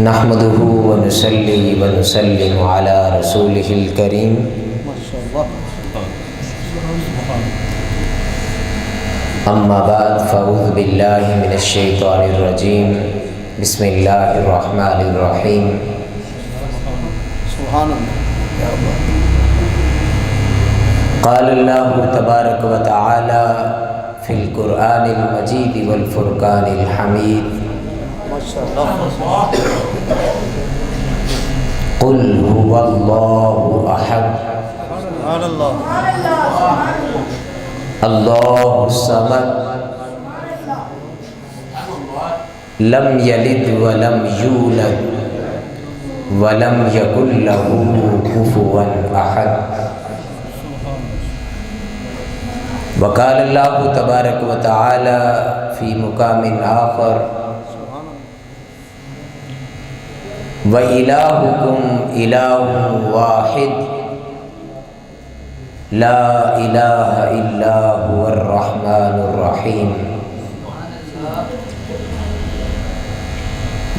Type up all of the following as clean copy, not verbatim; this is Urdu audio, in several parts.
نحمده ونصلي ونسلم على رسوله الكريم اما بعد فاعوذ باللہ من الشیطان الرجیم بسم اللہ الرحمن الرحیم قال اللہ تبارک و تعالی فی القرآن المجید والفرقان الحمید قل هو اللہ احد اللہ الصمد لم یلد ولم یولد ولم یکن له کفوا احد وقال اللہ تبارک و تعالی فی مقام آخر وَإِلَٰهُكُمْ إِلَٰهٌ وَاحِدٌ لَا إِلَٰهَ إِلَّا هُوَ الرَّحْمَٰنُ الرَّحِيمُ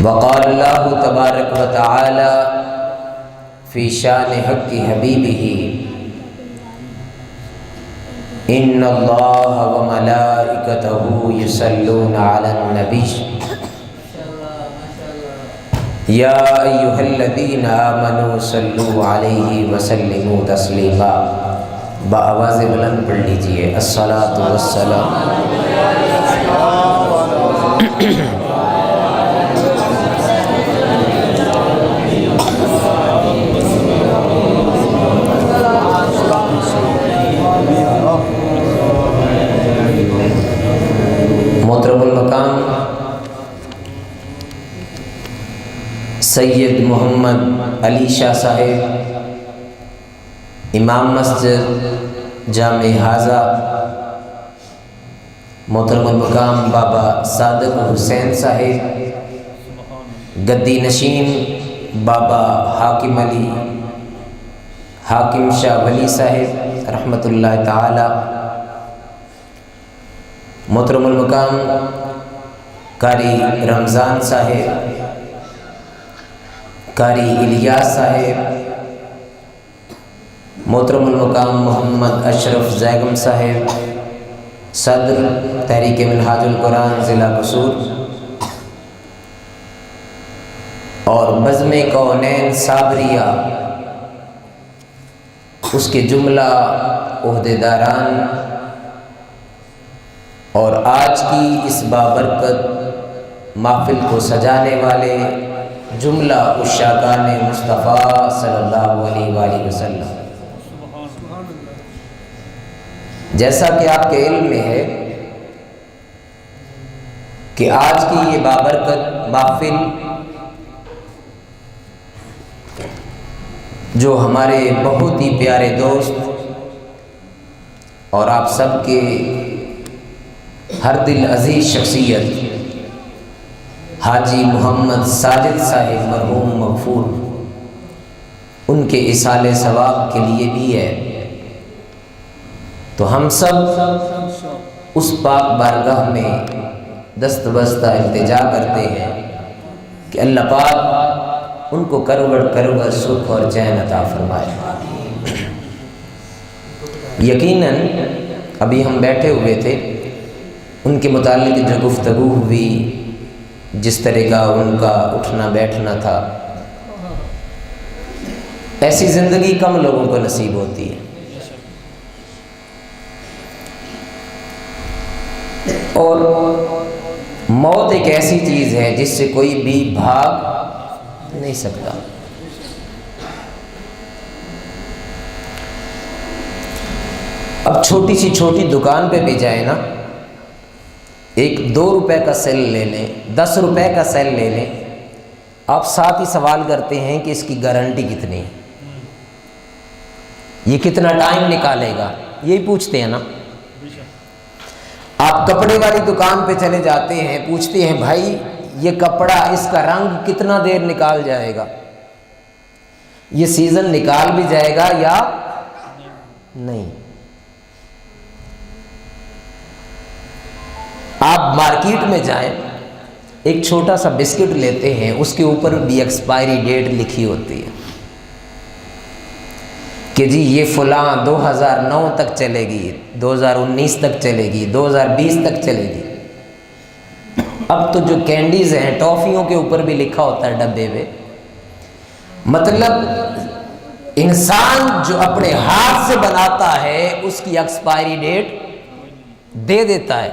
وقال اللہ تبارک و تعالی فی شان حق حبیبہ ان اللہ وملائکتہ یصلون علی النبی یا ایہا الذین آمنوا صلوا علیہ وسلموا تسلیما۔ بآواز بلند پڑھ لیجئے الصلاۃ والسلام۔ محترم المقام سید محمد علی شاہ صاحب امام مسجد جامع حاضہ، محترم المقام بابا صادق حسین صاحب گدی نشین، بابا حاکم علی حاکم شاہ ولی صاحب رحمۃ اللہ تعالی، محترم المقام قاری رمضان صاحب، قاری الیاس صاحب، محترم المقام محمد اشرف زیگم صاحب صدر تحریک منہاج القرآن ضلع قصور، اور بزم کونین صابریہ اس کے جملہ عہدیداران، اور آج کی اس بابرکت محفل کو سجانے والے جملہ عشاقان مصطفیٰ صلی اللہ علیہ وآلہ وسلم۔ جیسا کہ آپ کے علم میں ہے کہ آج کی یہ بابرکت محفل جو ہمارے بہت ہی پیارے دوست اور آپ سب کے ہر دل عزیز شخصیت حاجی محمد ساجد صاحب مرحوم مغفور ان کے اصال ثواب کے لیے بھی ہے، تو ہم سب اس پاک بارگاہ میں دست بستہ التجا کرتے ہیں کہ اللہ پاک ان کو کروڑ کروڑ سکھ اور چین عطا فرمائے۔ یقیناً ابھی ہم بیٹھے ہوئے تھے، ان کے متعلق جو گفتگو ہوئی، جس طرح کا ان کا اٹھنا بیٹھنا تھا، ایسی زندگی کم لوگوں کو نصیب ہوتی ہے، اور موت ایک ایسی چیز ہے جس سے کوئی بھی بھاگ نہیں سکتا۔ اب چھوٹی سی چھوٹی دکان پہ بھی جائے نا، ایک 2 روپے کا سیل لے لیں، 10 روپے کا سیل لے لیں، آپ ساتھ ہی سوال کرتے ہیں کہ اس کی گارنٹی کتنی ہے، یہ کتنا ٹائم نکالے گا، یہی پوچھتے ہیں نا۔ آپ کپڑے والی دکان پہ چلے جاتے ہیں، پوچھتے ہیں بھائی یہ کپڑا، اس کا رنگ کتنا دیر نکال جائے گا، یہ سیزن نکال بھی جائے گا یا نہیں۔ آپ مارکیٹ میں جائیں، ایک چھوٹا سا بسکٹ لیتے ہیں، اس کے اوپر بھی ایکسپائری ڈیٹ لکھی ہوتی ہے کہ جی یہ فلاں 2009 تک چلے گی، 2019 تک چلے گی، 2020 تک چلے گی۔ اب تو جو کینڈیز ہیں، ٹافیوں کے اوپر بھی لکھا ہوتا ہے ڈبے پہ۔ مطلب انسان جو اپنے ہاتھ سے بناتا ہے اس کی ایکسپائری ڈیٹ دے دیتا ہے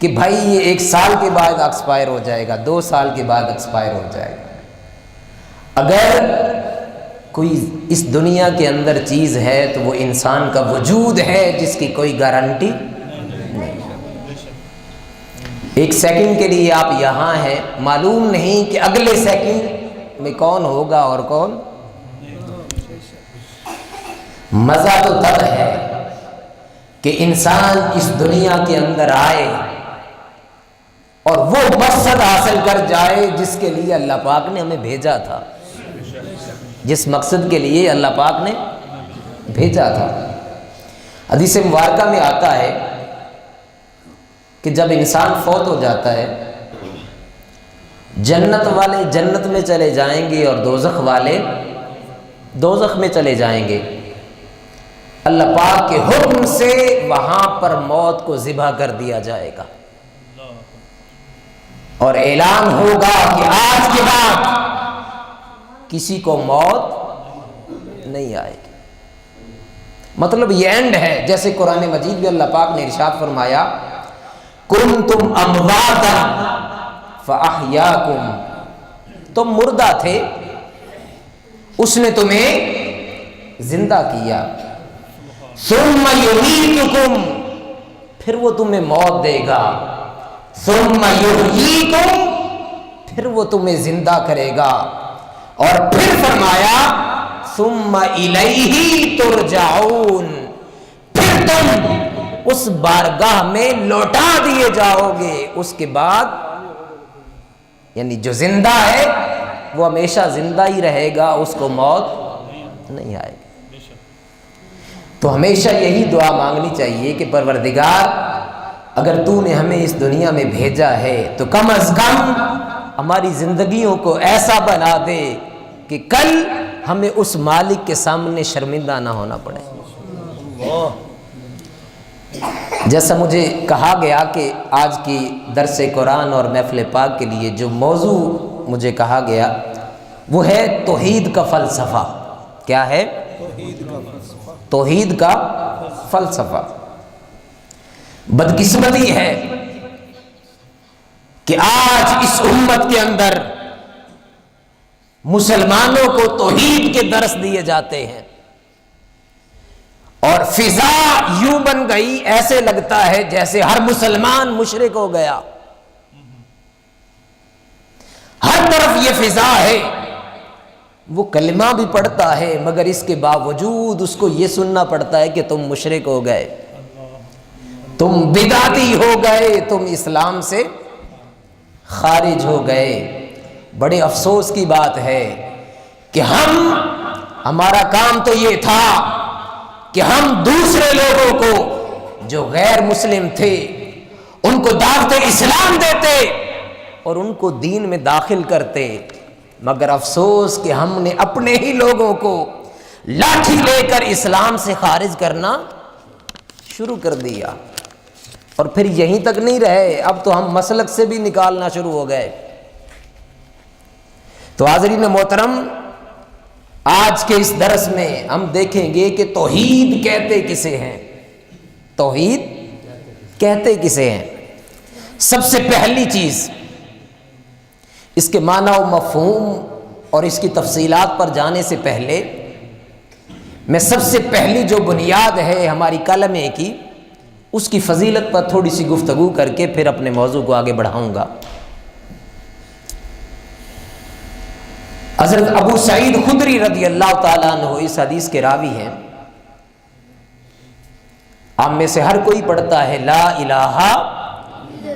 کہ بھائی یہ 1 سال کے بعد ایکسپائر ہو جائے گا، 2 سال کے بعد ایکسپائر ہو جائے گا۔ اگر کوئی اس دنیا کے اندر چیز ہے تو وہ انسان کا وجود ہے جس کی کوئی گارنٹی نہیں۔ 1 سیکنڈ کے لیے آپ یہاں ہیں، معلوم نہیں کہ اگلے سیکنڈ میں کون ہوگا اور کون۔ مزہ تو تب ہے کہ انسان اس دنیا کے اندر آئے اور وہ مقصد حاصل کر جائے جس کے لیے اللہ پاک نے ہمیں بھیجا تھا، جس مقصد کے لیے اللہ پاک نے بھیجا تھا۔ حدیث مبارکہ میں آتا ہے کہ جب انسان فوت ہو جاتا ہے، جنت والے جنت میں چلے جائیں گے اور دوزخ والے دوزخ میں چلے جائیں گے۔ اللہ پاک کے حکم سے وہاں پر موت کو ذبح کر دیا جائے گا اور اعلان ہوگا کہ آج کے بعد کسی کو موت نہیں آئے گی۔ مطلب یہ اینڈ ہے۔ جیسے قرآن مجید میں اللہ پاک نے ارشاد فرمایا کنتم امواتا فاحیاکم، تم مردہ تھے، اس نے تمہیں زندہ کیا۔ ثم یمیتکم، پھر وہ تمہیں موت دے گا۔ ثم یحییکم، پھر وہ تمہیں زندہ کرے گا۔ اور پھر فرمایا ثم الیہ ترجعون، پھر تم اس بارگاہ میں لوٹا دیے جاؤ گے۔ اس کے بعد یعنی جو زندہ ہے وہ ہمیشہ زندہ ہی رہے گا، اس کو موت نہیں آئے گی۔ تو ہمیشہ یہی دعا مانگنی چاہیے کہ پروردگار اگر تو نے ہمیں اس دنیا میں بھیجا ہے تو کم از کم ہماری زندگیوں کو ایسا بنا دے کہ کل ہمیں اس مالک کے سامنے شرمندہ نہ ہونا پڑے۔ جیسا مجھے کہا گیا کہ آج کی درس قرآن اور محفل پاک کے لیے جو موضوع مجھے کہا گیا وہ ہے توحید کا فلسفہ۔ کیا ہے؟ توحید کا فلسفہ۔ بدقسمتی ہے کہ آج اس امت کے اندر مسلمانوں کو توحید کے درس دیے جاتے ہیں اور فضا یوں بن گئی ایسے لگتا ہے جیسے ہر مسلمان مشرک ہو گیا۔ ہر طرف یہ فضا ہے، وہ کلمہ بھی پڑھتا ہے مگر اس کے باوجود اس کو یہ سننا پڑتا ہے کہ تم مشرک ہو گئے، تم بدعتی ہو گئے، تم اسلام سے خارج ہو گئے۔ بڑے افسوس کی بات ہے کہ ہمارا کام تو یہ تھا کہ ہم دوسرے لوگوں کو جو غیر مسلم تھے ان کو دعوت اسلام دیتے اور ان کو دین میں داخل کرتے، مگر افسوس کہ ہم نے اپنے ہی لوگوں کو لاٹھی لے کر اسلام سے خارج کرنا شروع کر دیا۔ اور پھر یہیں تک نہیں رہے، اب تو ہم مسلک سے بھی نکالنا شروع ہو گئے۔ تو حاضرین محترم، آج کے اس درس میں ہم دیکھیں گے کہ توحید کہتے کسے ہیں، توحید کہتے کسے ہیں۔ سب سے پہلی چیز اس کے معنی و مفہوم اور اس کی تفصیلات پر جانے سے پہلے میں سب سے پہلی جو بنیاد ہے ہماری کلمے کی، اس کی فضیلت پر تھوڑی سی گفتگو کر کے پھر اپنے موضوع کو آگے بڑھاؤں گا۔ حضرت ابو سعید خدری رضی اللہ تعالیٰ عنہ اس حدیث کے راوی ہیں۔ آپ میں سے ہر کوئی پڑھتا ہے لا الہ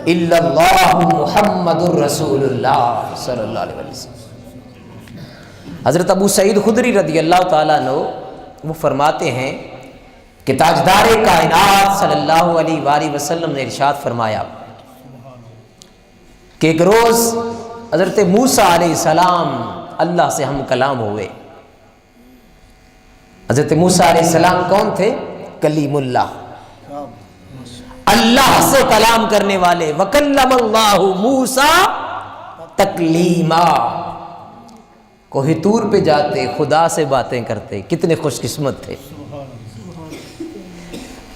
الا اللہ محمد الرسول اللہ صلی اللہ علیہ وسلم۔ حضرت ابو سعید خدری رضی اللہ تعالیٰ عنہ وہ فرماتے ہیں کہ تاجدار کائنات صلی اللہ علیہ وآلہ وسلم نے ارشاد فرمایا کہ ایک روز حضرت موسیٰ علیہ السلام اللہ سے ہم کلام ہوئے۔ حضرت موسیٰ علیہ السلام کون تھے؟ کلیم اللہ، اللہ سے کلام کرنے والے۔ وَكَلَّمَ اللَّهُ مُوسَىٰ تَكْلِيمًا، کوہ طور پہ جاتے خدا سے باتیں کرتے، کتنے خوش قسمت تھے۔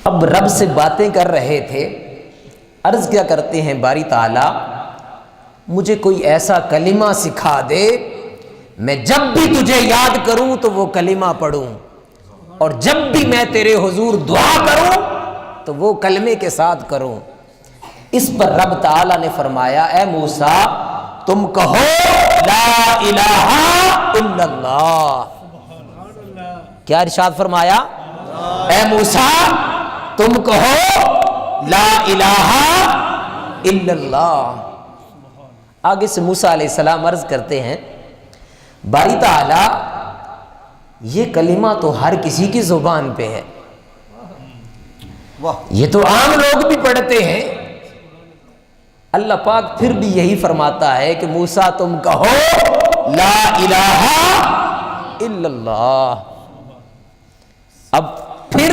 اب رب سے باتیں کر رہے تھے، عرض کیا کرتے ہیں باری تعالیٰ مجھے کوئی ایسا کلمہ سکھا دے، میں جب بھی تجھے یاد کروں تو وہ کلمہ پڑھوں، اور جب بھی میں تیرے حضور دعا کروں تو وہ کلمے کے ساتھ کروں۔ اس پر رب تعالیٰ نے فرمایا اے موسیٰ تم کہو لا الہ الا اللہ۔ کیا ارشاد فرمایا؟ اے موسیٰ تم کہو لا الہ الا اللہ۔ آگے سے موسیٰ علیہ السلام عرض کرتے ہیں باری تعالیٰ یہ کلمہ تو ہر کسی کی زبان پہ ہے، یہ تو عام لوگ بھی پڑھتے ہیں۔ اللہ پاک پھر بھی یہی فرماتا ہے کہ موسیٰ تم کہو لا الہ الا اللہ۔ اب پھر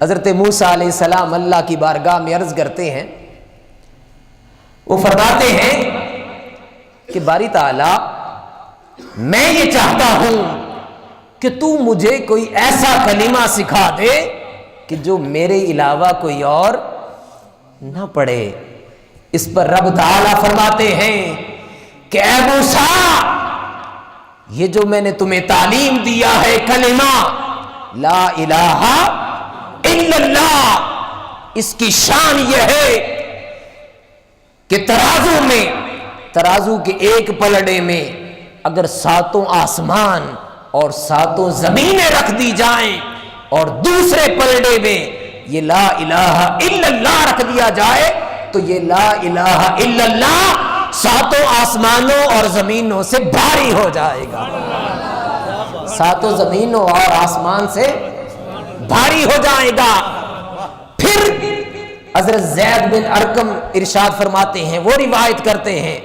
حضرت موسیٰ علیہ السلام اللہ کی بارگاہ میں عرض کرتے ہیں، وہ فرماتے ہیں کہ باری تعالیٰ میں یہ چاہتا ہوں کہ تو مجھے کوئی ایسا کلمہ سکھا دے کہ جو میرے علاوہ کوئی اور نہ پڑھے۔ اس پر رب تعالیٰ فرماتے ہیں کہ اے موسیٰ یہ جو میں نے تمہیں تعلیم دیا ہے کلمہ لا الہ الا اللہ، اس کی شان یہ ہے کہ ترازو کے ایک پلڑے میں اگر ساتوں آسمان اور ساتوں زمینیں رکھ دی جائیں اور دوسرے پلڑے میں یہ لا الہ الا اللہ رکھ دیا جائے تو یہ لا الہ الا اللہ ساتوں آسمانوں اور زمینوں سے بھاری ہو جائے گا، ساتوں زمینوں اور آسمان سے بھاری ہو جائے گا۔ پھر حضرت زید بن ارقم ارشاد فرماتے ہیں، وہ روایت کرتے ہیں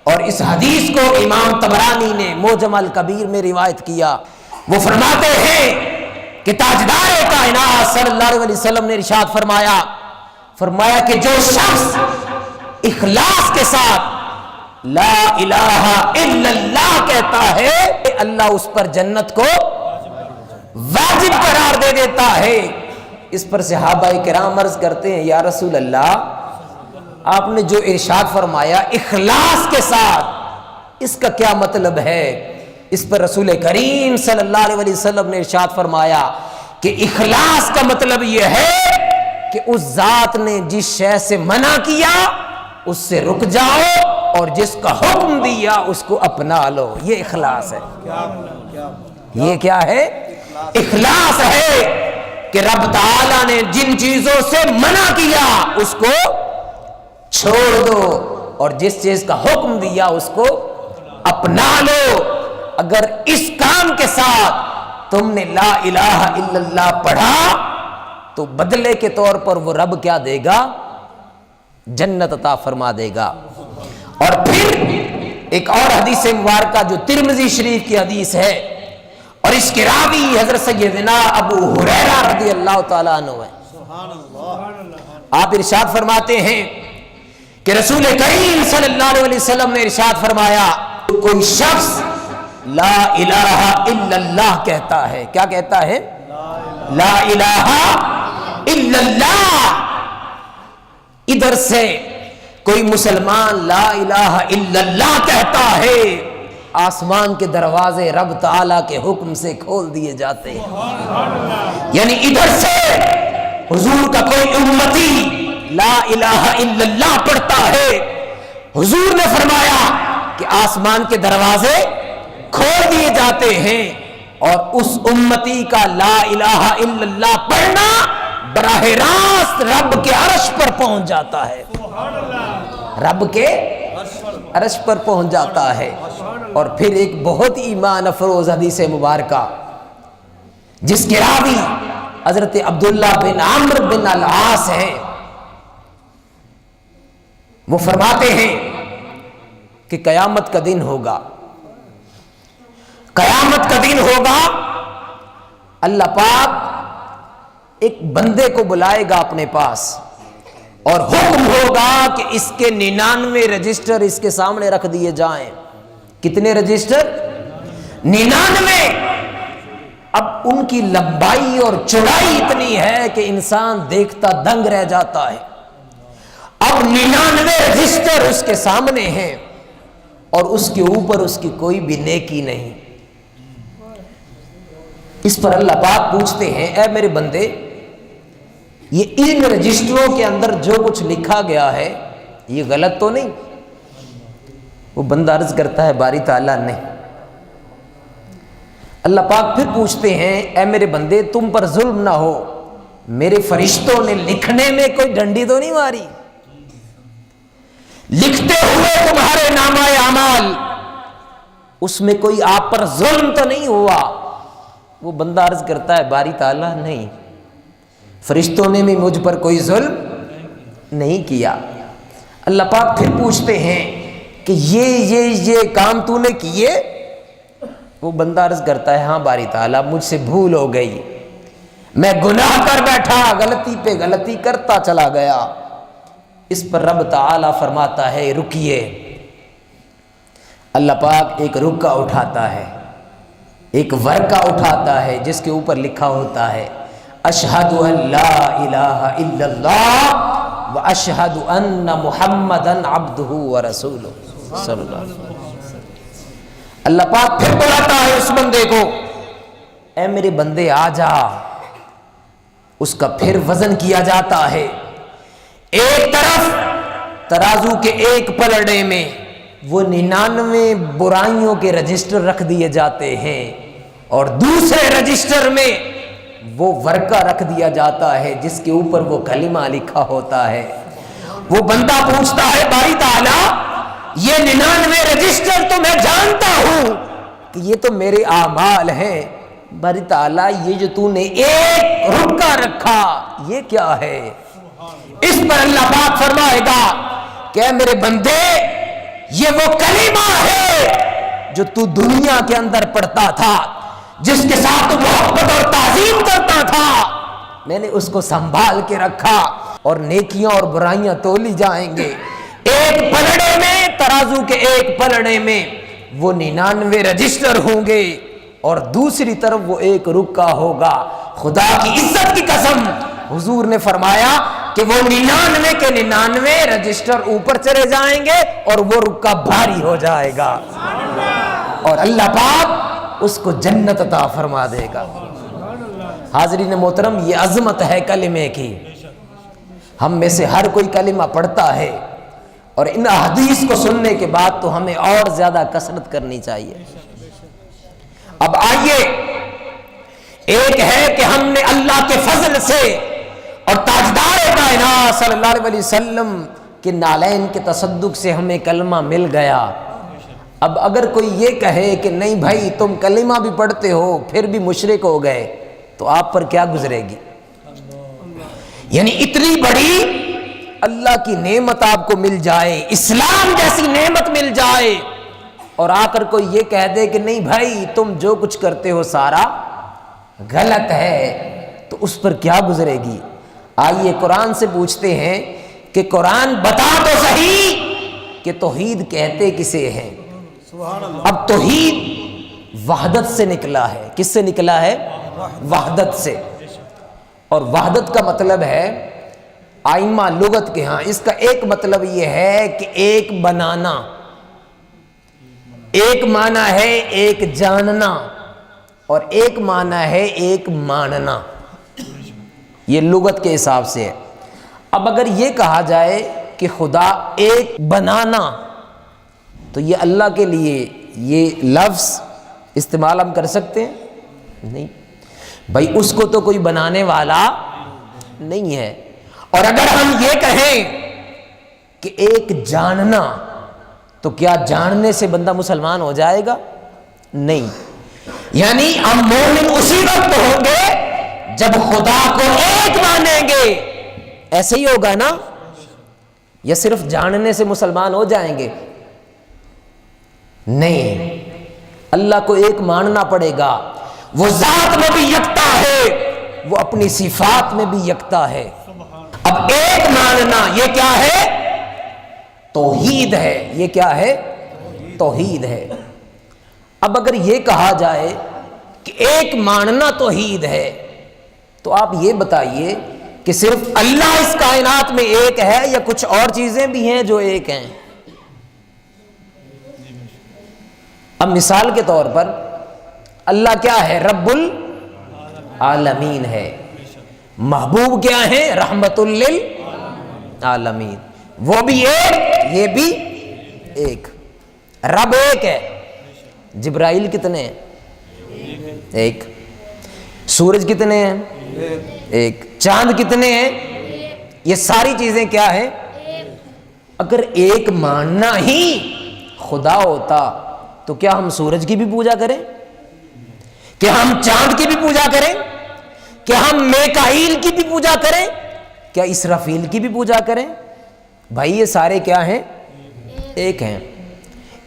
اور اس حدیث کو امام طبرانی نے معجم الکبیر میں روایت کیا، وہ فرماتے ہیں کہ تاجدار کائنات صلی اللہ علیہ وسلم نے ارشاد فرمایا کہ جو شخص اخلاص کے ساتھ لا الہ الا اللہ کہتا ہے اللہ اس پر جنت کو واجب قرار دے دیتا ہے۔ اس پر صحابہ کرام عرض کرتے ہیں یا رسول اللہ آپ نے جو ارشاد فرمایا اخلاص کے ساتھ اس کا کیا مطلب ہے؟ اس پر رسول کریم صلی اللہ علیہ وسلم نے ارشاد فرمایا کہ اخلاص کا مطلب یہ ہے کہ اس ذات نے جس شے سے منع کیا اس سے رک جاؤ اور جس کا حکم دیا اس کو اپنا لو، یہ اخلاص ہے۔ یہ کیا ہے؟ اخلاص ہے کہ رب تعالیٰ نے جن چیزوں سے منع کیا اس کو چھوڑ دو اور جس چیز کا حکم دیا اس کو اپنا لو۔ اگر اس کام کے ساتھ تم نے لا الہ الا اللہ پڑھا تو بدلے کے طور پر وہ رب کیا دے گا؟ جنت عطا فرما دے گا۔ اور پھر ایک اور حدیث مبارکہ جو ترمذی شریف کی حدیث ہے اور اس کے راوی حضرت سیدنا ابو ہریرہ رضی اللہ تعالیٰ عنہ ہے، آپ ارشاد فرماتے ہیں کہ رسول کریم صلی اللہ علیہ وسلم نے ارشاد فرمایا کوئی شخص لا الہ الا اللہ کہتا ہے، کیا کہتا ہے؟ لا الہ الا اللہ۔ ادھر سے کوئی مسلمان لا الہ الا اللہ کہتا ہے آسمان کے دروازے رب تعالیٰ کے حکم سے کھول دیے جاتے ہیں۔ یعنی ادھر سے حضور کا کوئی امتی لا الہ الا اللہ پڑھتا ہے، حضور نے فرمایا کہ آسمان کے دروازے کھول دیے جاتے ہیں اور اس امتی کا لا الہ الا اللہ پڑھنا براہ راست رب کے عرش پر پہنچ جاتا ہے، رب کے عرش پر پہنچ جاتا ہے۔ اور پھر ایک بہت ایمان افروز حدیث مبارکہ جس کے راوی حضرت عبداللہ بن عمرو بن العاص ہیں، وہ فرماتے ہیں کہ قیامت کا دن ہوگا، قیامت کا دن ہوگا، اللہ پاک ایک بندے کو بلائے گا اپنے پاس اور حکم ہوگا کہ اس کے 99 رجسٹر اس کے سامنے رکھ دیے جائیں۔ کتنے رجسٹر؟ 99۔ اب ان کی لمبائی اور چوڑائی اتنی ہے کہ انسان دیکھتا دنگ رہ جاتا ہے۔ اب 99 رجسٹر اس کے سامنے ہیں اور اس کے اوپر اس کی کوئی بھی نیکی نہیں۔ اس پر اللہ پاک پوچھتے ہیں اے میرے بندے، یہ ان رجسٹروں کے اندر جو کچھ لکھا گیا ہے یہ غلط تو نہیں؟ وہ بندہ عرض کرتا ہے باری تعالیٰ نہیں۔ اللہ پاک پھر پوچھتے ہیں اے میرے بندے تم پر ظلم نہ ہو، میرے فرشتوں نے لکھنے میں کوئی ڈنڈی تو نہیں ماری؟ لکھتے ہوئے تمہارے نامہ اعمال اس میں کوئی آپ پر ظلم تو نہیں ہوا؟ وہ بندہ عرض کرتا ہے باری تعالیٰ نہیں، فرشتوں نے بھی مجھ پر کوئی ظلم نہیں کیا۔ اللہ پاک پھر پوچھتے ہیں کہ یہ کام تو نے کیے؟ وہ بندہ عرض کرتا ہے ہاں باری تعالیٰ مجھ سے بھول ہو گئی، میں گناہ کر بیٹھا، غلطی پہ غلطی کرتا چلا گیا۔ اس پر رب تعالیٰ فرماتا ہے رکیے۔ اللہ پاک ایک رکا اٹھاتا ہے، ایک ورقہ اٹھاتا ہے جس کے اوپر لکھا ہوتا ہے اشہد ان لا الہ الا اللہ و اشہد ان محمدًا عبدہ ورسولہ صلی اللہ علیہ وسلم۔ اللہ پاک پھر بلاتا ہے اس بندے کو اے میرے بندے آ جا۔ اس کا پھر وزن کیا جاتا ہے، ایک طرف ترازو کے ایک پلڑے میں وہ 99 برائیوں کے رجسٹر رکھ دیے جاتے ہیں اور دوسرے رجسٹر میں وہ ورقہ رکھ دیا جاتا ہے جس کے اوپر وہ کلمہ لکھا ہوتا ہے۔ وہ بندہ پوچھتا ہے باری تعالیٰ یہ 99 رجسٹر تو میں جانتا ہوں کہ یہ تو میرے اعمال ہیں، باری تعالیٰ یہ جو تو نے ایک رکا رکھا یہ کیا ہے؟ اس پر اللہ پاک فرمائے گا کہ اے میرے بندے یہ وہ کلمہ ہے جو تو دنیا کے اندر پڑھتا تھا، جس کے ساتھ تو محبت اور تعظیم کرتا تھا، میں نے اس کو سنبھال کے رکھا اور نیکیاں اور برائیاں تولی جائیں گے۔ ایک پلڑے میں ترازو کے ایک پلڑے میں وہ 99 رجسٹر ہوں گے اور دوسری طرف وہ ایک رکا ہوگا۔ خدا کی عزت کی قسم حضور نے فرمایا کہ وہ 99 کے 99 رجسٹر اوپر چلے جائیں گے اور وہ رکا بھاری ہو جائے گا اور اللہ پاک اس کو جنت عطا فرما دے گا۔ حاضرین محترم یہ عظمت ہے کلمے کی۔ ہم میں سے ہر کوئی کلمہ پڑھتا ہے اور ان حدیث کو سننے کے بعد تو ہمیں اور زیادہ کثرت کرنی چاہیے۔ اب آئیے، ایک ہے کہ ہم نے اللہ کے فضل سے اور تاجدار کائنات صلی اللہ علیہ وسلم کے نالین کے تصدق سے ہمیں کلمہ مل گیا۔ اب اگر کوئی یہ کہے کہ نہیں بھائی تم کلمہ بھی پڑھتے ہو پھر بھی مشرک ہو گئے تو آپ پر کیا گزرے گی؟ یعنی اتنی بڑی اللہ کی نعمت آپ کو مل جائے، اسلام جیسی نعمت مل جائے اور آ کر کوئی یہ کہہ دے کہ نہیں بھائی تم جو کچھ کرتے ہو سارا غلط ہے تو اس پر کیا گزرے گی؟ آئیے قرآن سے پوچھتے ہیں کہ قرآن بتا تو صحیح کہ توحید کہتے کسے ہیں؟ اب توحید وحدت سے نکلا ہے۔ کس سے نکلا ہے؟ وحدت سے۔ اور وحدت کا مطلب ہے آئمہ لغت کے ہاں اس کا ایک مطلب یہ ہے کہ ایک بنانا، ایک معنی ہے ایک جاننا اور ایک معنی ہے ایک ماننا، یہ لغت کے حساب سے ہے۔ اب اگر یہ کہا جائے کہ خدا ایک بنانا تو یہ اللہ کے لیے یہ لفظ استعمال ہم کر سکتے ہیں؟ نہیں بھائی، اس کو تو کوئی بنانے والا نہیں ہے۔ اور اگر ہم یہ کہیں کہ ایک جاننا تو کیا جاننے سے بندہ مسلمان ہو جائے گا؟ نہیں، یعنی ہم مومن اسی وقت ہوں گے جب خدا کو ایک مانیں گے۔ ایسے ہی ہوگا نا؟ یا صرف جاننے سے مسلمان ہو جائیں گے؟ نہیں، اللہ کو ایک ماننا پڑے گا۔ وہ ذات میں بھی یکتا ہے، وہ اپنی صفات میں بھی یکتا ہے۔ اب ایک ماننا یہ کیا ہے؟ توحید ہے۔ یہ کیا ہے؟ توحید ہے۔ اب اگر یہ کہا جائے کہ ایک ماننا توحید ہے، تو آپ یہ بتائیے کہ صرف اللہ اس کائنات میں ایک ہے یا کچھ اور چیزیں بھی ہیں جو ایک ہیں؟ اب مثال کے طور پر اللہ کیا ہے؟ رب العالمین ہے۔ محبوب کیا ہے؟ رحمت للعالمین۔ وہ بھی ایک، یہ بھی ایک۔ رب ایک ہے۔ جبرائیل کتنے ہیں؟ ایک۔ سورج کتنے ہیں؟ ایک۔ چاند کتنے ہیں؟ یہ ساری چیزیں کیا ہیں؟ اگر ایک ماننا ہی خدا ہوتا تو کیا ہم سورج کی بھی پوجا کریں؟ کہ ہم چاند کی بھی پوجا کریں؟ کہ ہم میکائیل کی بھی پوجا کریں؟ کیا اسرافیل کی بھی پوجا کریں؟ بھائی یہ سارے کیا ہیں؟ ایک ہیں۔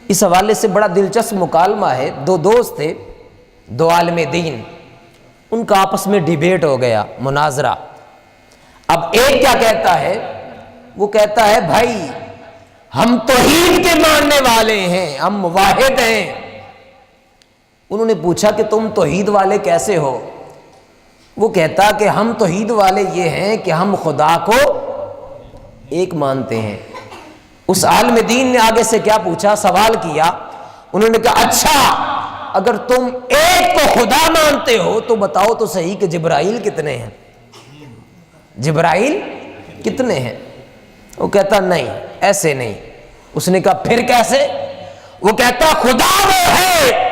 اس حوالے سے بڑا دلچسپ مکالمہ ہے۔ دو دوست تھے، دو عالم دین، ان کا آپس میں ڈیبیٹ ہو گیا، مناظرہ۔ اب ایک کیا کہتا ہے؟ وہ کہتا ہے بھائی ہم توحید کے ماننے والے ہیں، ہم واحد ہیں۔ انہوں نے پوچھا کہ تم توحید والے کیسے ہو؟ وہ کہتا کہ ہم توحید والے یہ ہیں کہ ہم خدا کو ایک مانتے ہیں۔ اس عالم دین نے آگے سے کیا پوچھا؟ سوال کیا۔ انہوں نے کہا اچھا اگر تم ایک کو خدا مانتے ہو تو بتاؤ تو صحیح کہ جبرائیل کتنے ہیں؟ جبرائیل کتنے ہیں؟ وہ کہتا نہیں، ایسے نہیں۔ اس نے کہا پھر کیسے؟ وہ کہتا خدا وہ ہے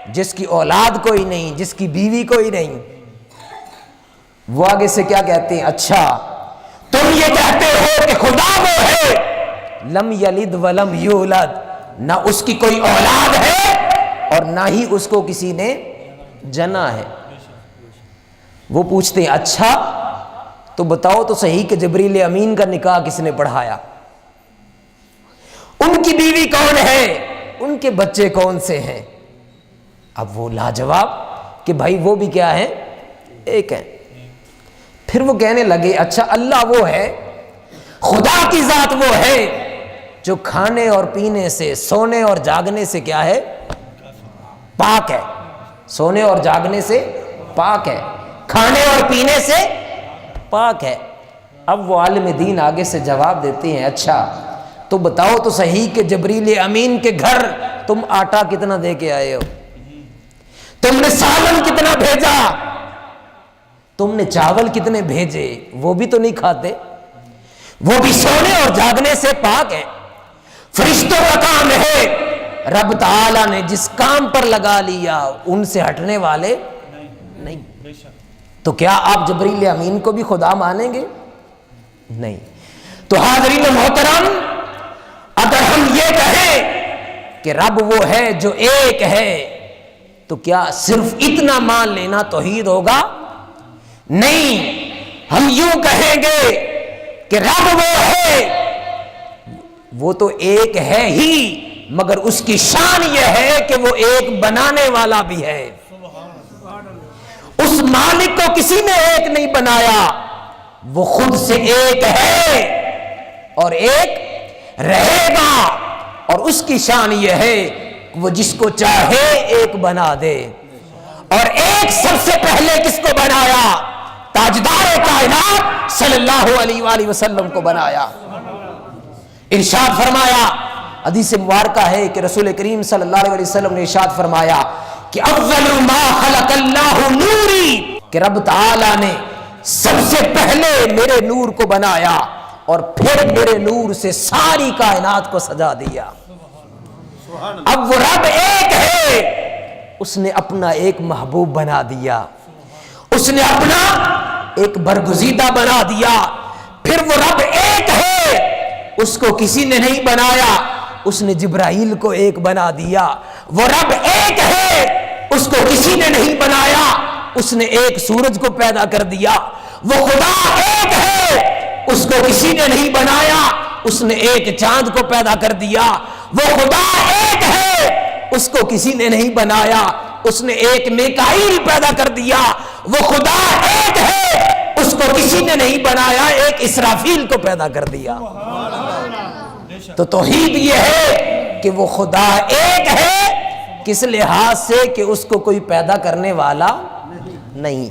جس کی اولاد کوئی نہیں، جس کی بیوی کوئی نہیں۔ وہ آگے سے کیا کہتے ہیں؟ اچھا تم یہ کہتے ہو کہ خدا وہ ہے لم یلد ولم یولد، نہ اس کی کوئی اولاد ہے اور نہ ہی اس کو کسی نے جنا ہے۔ وہ پوچھتے ہیں اچھا تو بتاؤ تو صحیح کہ جبریل امین کا نکاح کس نے پڑھایا؟ ان کی بیوی کون ہے؟ ان کے بچے کون سے ہیں؟ اب وہ لاجواب کہ بھائی وہ بھی کیا ہے؟ ایک ہے۔ پھر وہ کہنے لگے اچھا اللہ وہ ہے، خدا کی ذات وہ ہے جو کھانے اور پینے سے، سونے اور جاگنے سے کیا ہے؟ پاک ہے۔ سونے اور جاگنے سے پاک ہے، کھانے اور پینے سے پاک ہے۔ اب وہ عالم دین آگے سے جواب دیتے ہیں اچھا تو بتاؤ تو صحیح کہ جبریل امین کے گھر تم آٹا کتنا دے کے آئے ہو؟ تم نے سالن کتنا بھیجا؟ تم نے چاول کتنے بھیجے؟ وہ بھی تو نہیں کھاتے، وہ بھی سونے اور جاگنے سے پاک ہے۔ فرشتوں کا کام ہے، رب تعالیٰ نے جس کام پر لگا لیا ان سے ہٹنے والے نہیں۔ تو کیا آپ جبریل امین کو بھی خدا مانیں گے؟ نہیں۔ تو حاضرین محترم، اگر ہم یہ کہیں کہ رب وہ ہے جو ایک ہے تو کیا صرف اتنا مان لینا توحید ہوگا؟ نہیں، ہم یوں کہیں گے کہ رب وہ ہے، وہ تو ایک ہے ہی، مگر اس کی شان یہ ہے کہ وہ ایک بنانے والا بھی ہے۔ اس مالک کو کسی نے ایک نہیں بنایا، وہ خود سے ایک ہے اور ایک رہے گا، اور اس کی شان یہ ہے کہ وہ جس کو چاہے ایک بنا دے۔ اور ایک سب سے پہلے کس کو بنایا؟ تاجدار کائنات صلی اللہ علیہ وآلہ وسلم کو بنایا۔ ارشاد فرمایا، حدیث مبارکہ ہے کہ رسول کریم صلی اللہ علیہ وسلم نے ارشاد فرمایا کہ اول ما خلق اللہ نوری، کہ رب تعالی نے سب سے پہلے میرے نور کو بنایا اور پھر میرے نور سے ساری کائنات کو سجا دیا۔ اب وہ رب ایک ہے، اس نے اپنا ایک محبوب بنا دیا، اس نے اپنا ایک برگزیدہ بنا دیا۔ پھر وہ رب ایک ہے، اس کو کسی نے نہیں بنایا، اس نے جبرائیل کو ایک بنا دیا۔ وہ رب ایک ہے، اس کو کسی نے نہیں بنایا، اس نے ایک سورج کو پیدا کر دیا۔ وہ خدا ایک ہے، اس کو کسی نے نہیں بنایا، اس نے ایک چاند کو پیدا کر دیا۔ وہ خدا ایک ہے، اس کو کسی نے نہیں بنایا، اس نے ایک میکائیل پیدا کر دیا، وہ خدا ایک ہے، اس کو کسی نے نہیں بنایا، ایک اسرافیل کو پیدا کر دیا۔ تو توحید یہ ہے کہ وہ خدا ایک ہے، کس لحاظ سے کہ اس کو کوئی پیدا کرنے والا نہیں۔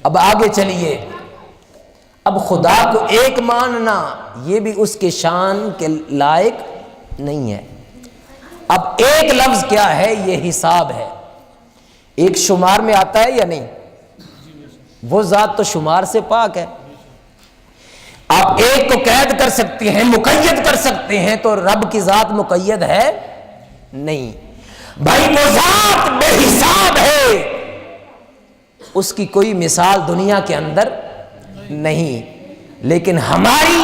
اب آگے چلیے، اب خدا کو ایک ماننا یہ بھی اس کے شان کے لائق نہیں ہے۔ اب ایک لفظ کیا ہے؟ یہ حساب ہے، ایک شمار میں آتا ہے یا نہیں؟ وہ ذات تو شمار سے پاک ہے۔ آپ ایک کو قید کر سکتے ہیں، مقید کر سکتے ہیں، تو رب کی ذات مقید ہے نہیں بھائی، وہ ذات بے حساب ہے، اس کی کوئی مثال دنیا کے اندر نہیں۔ لیکن ہماری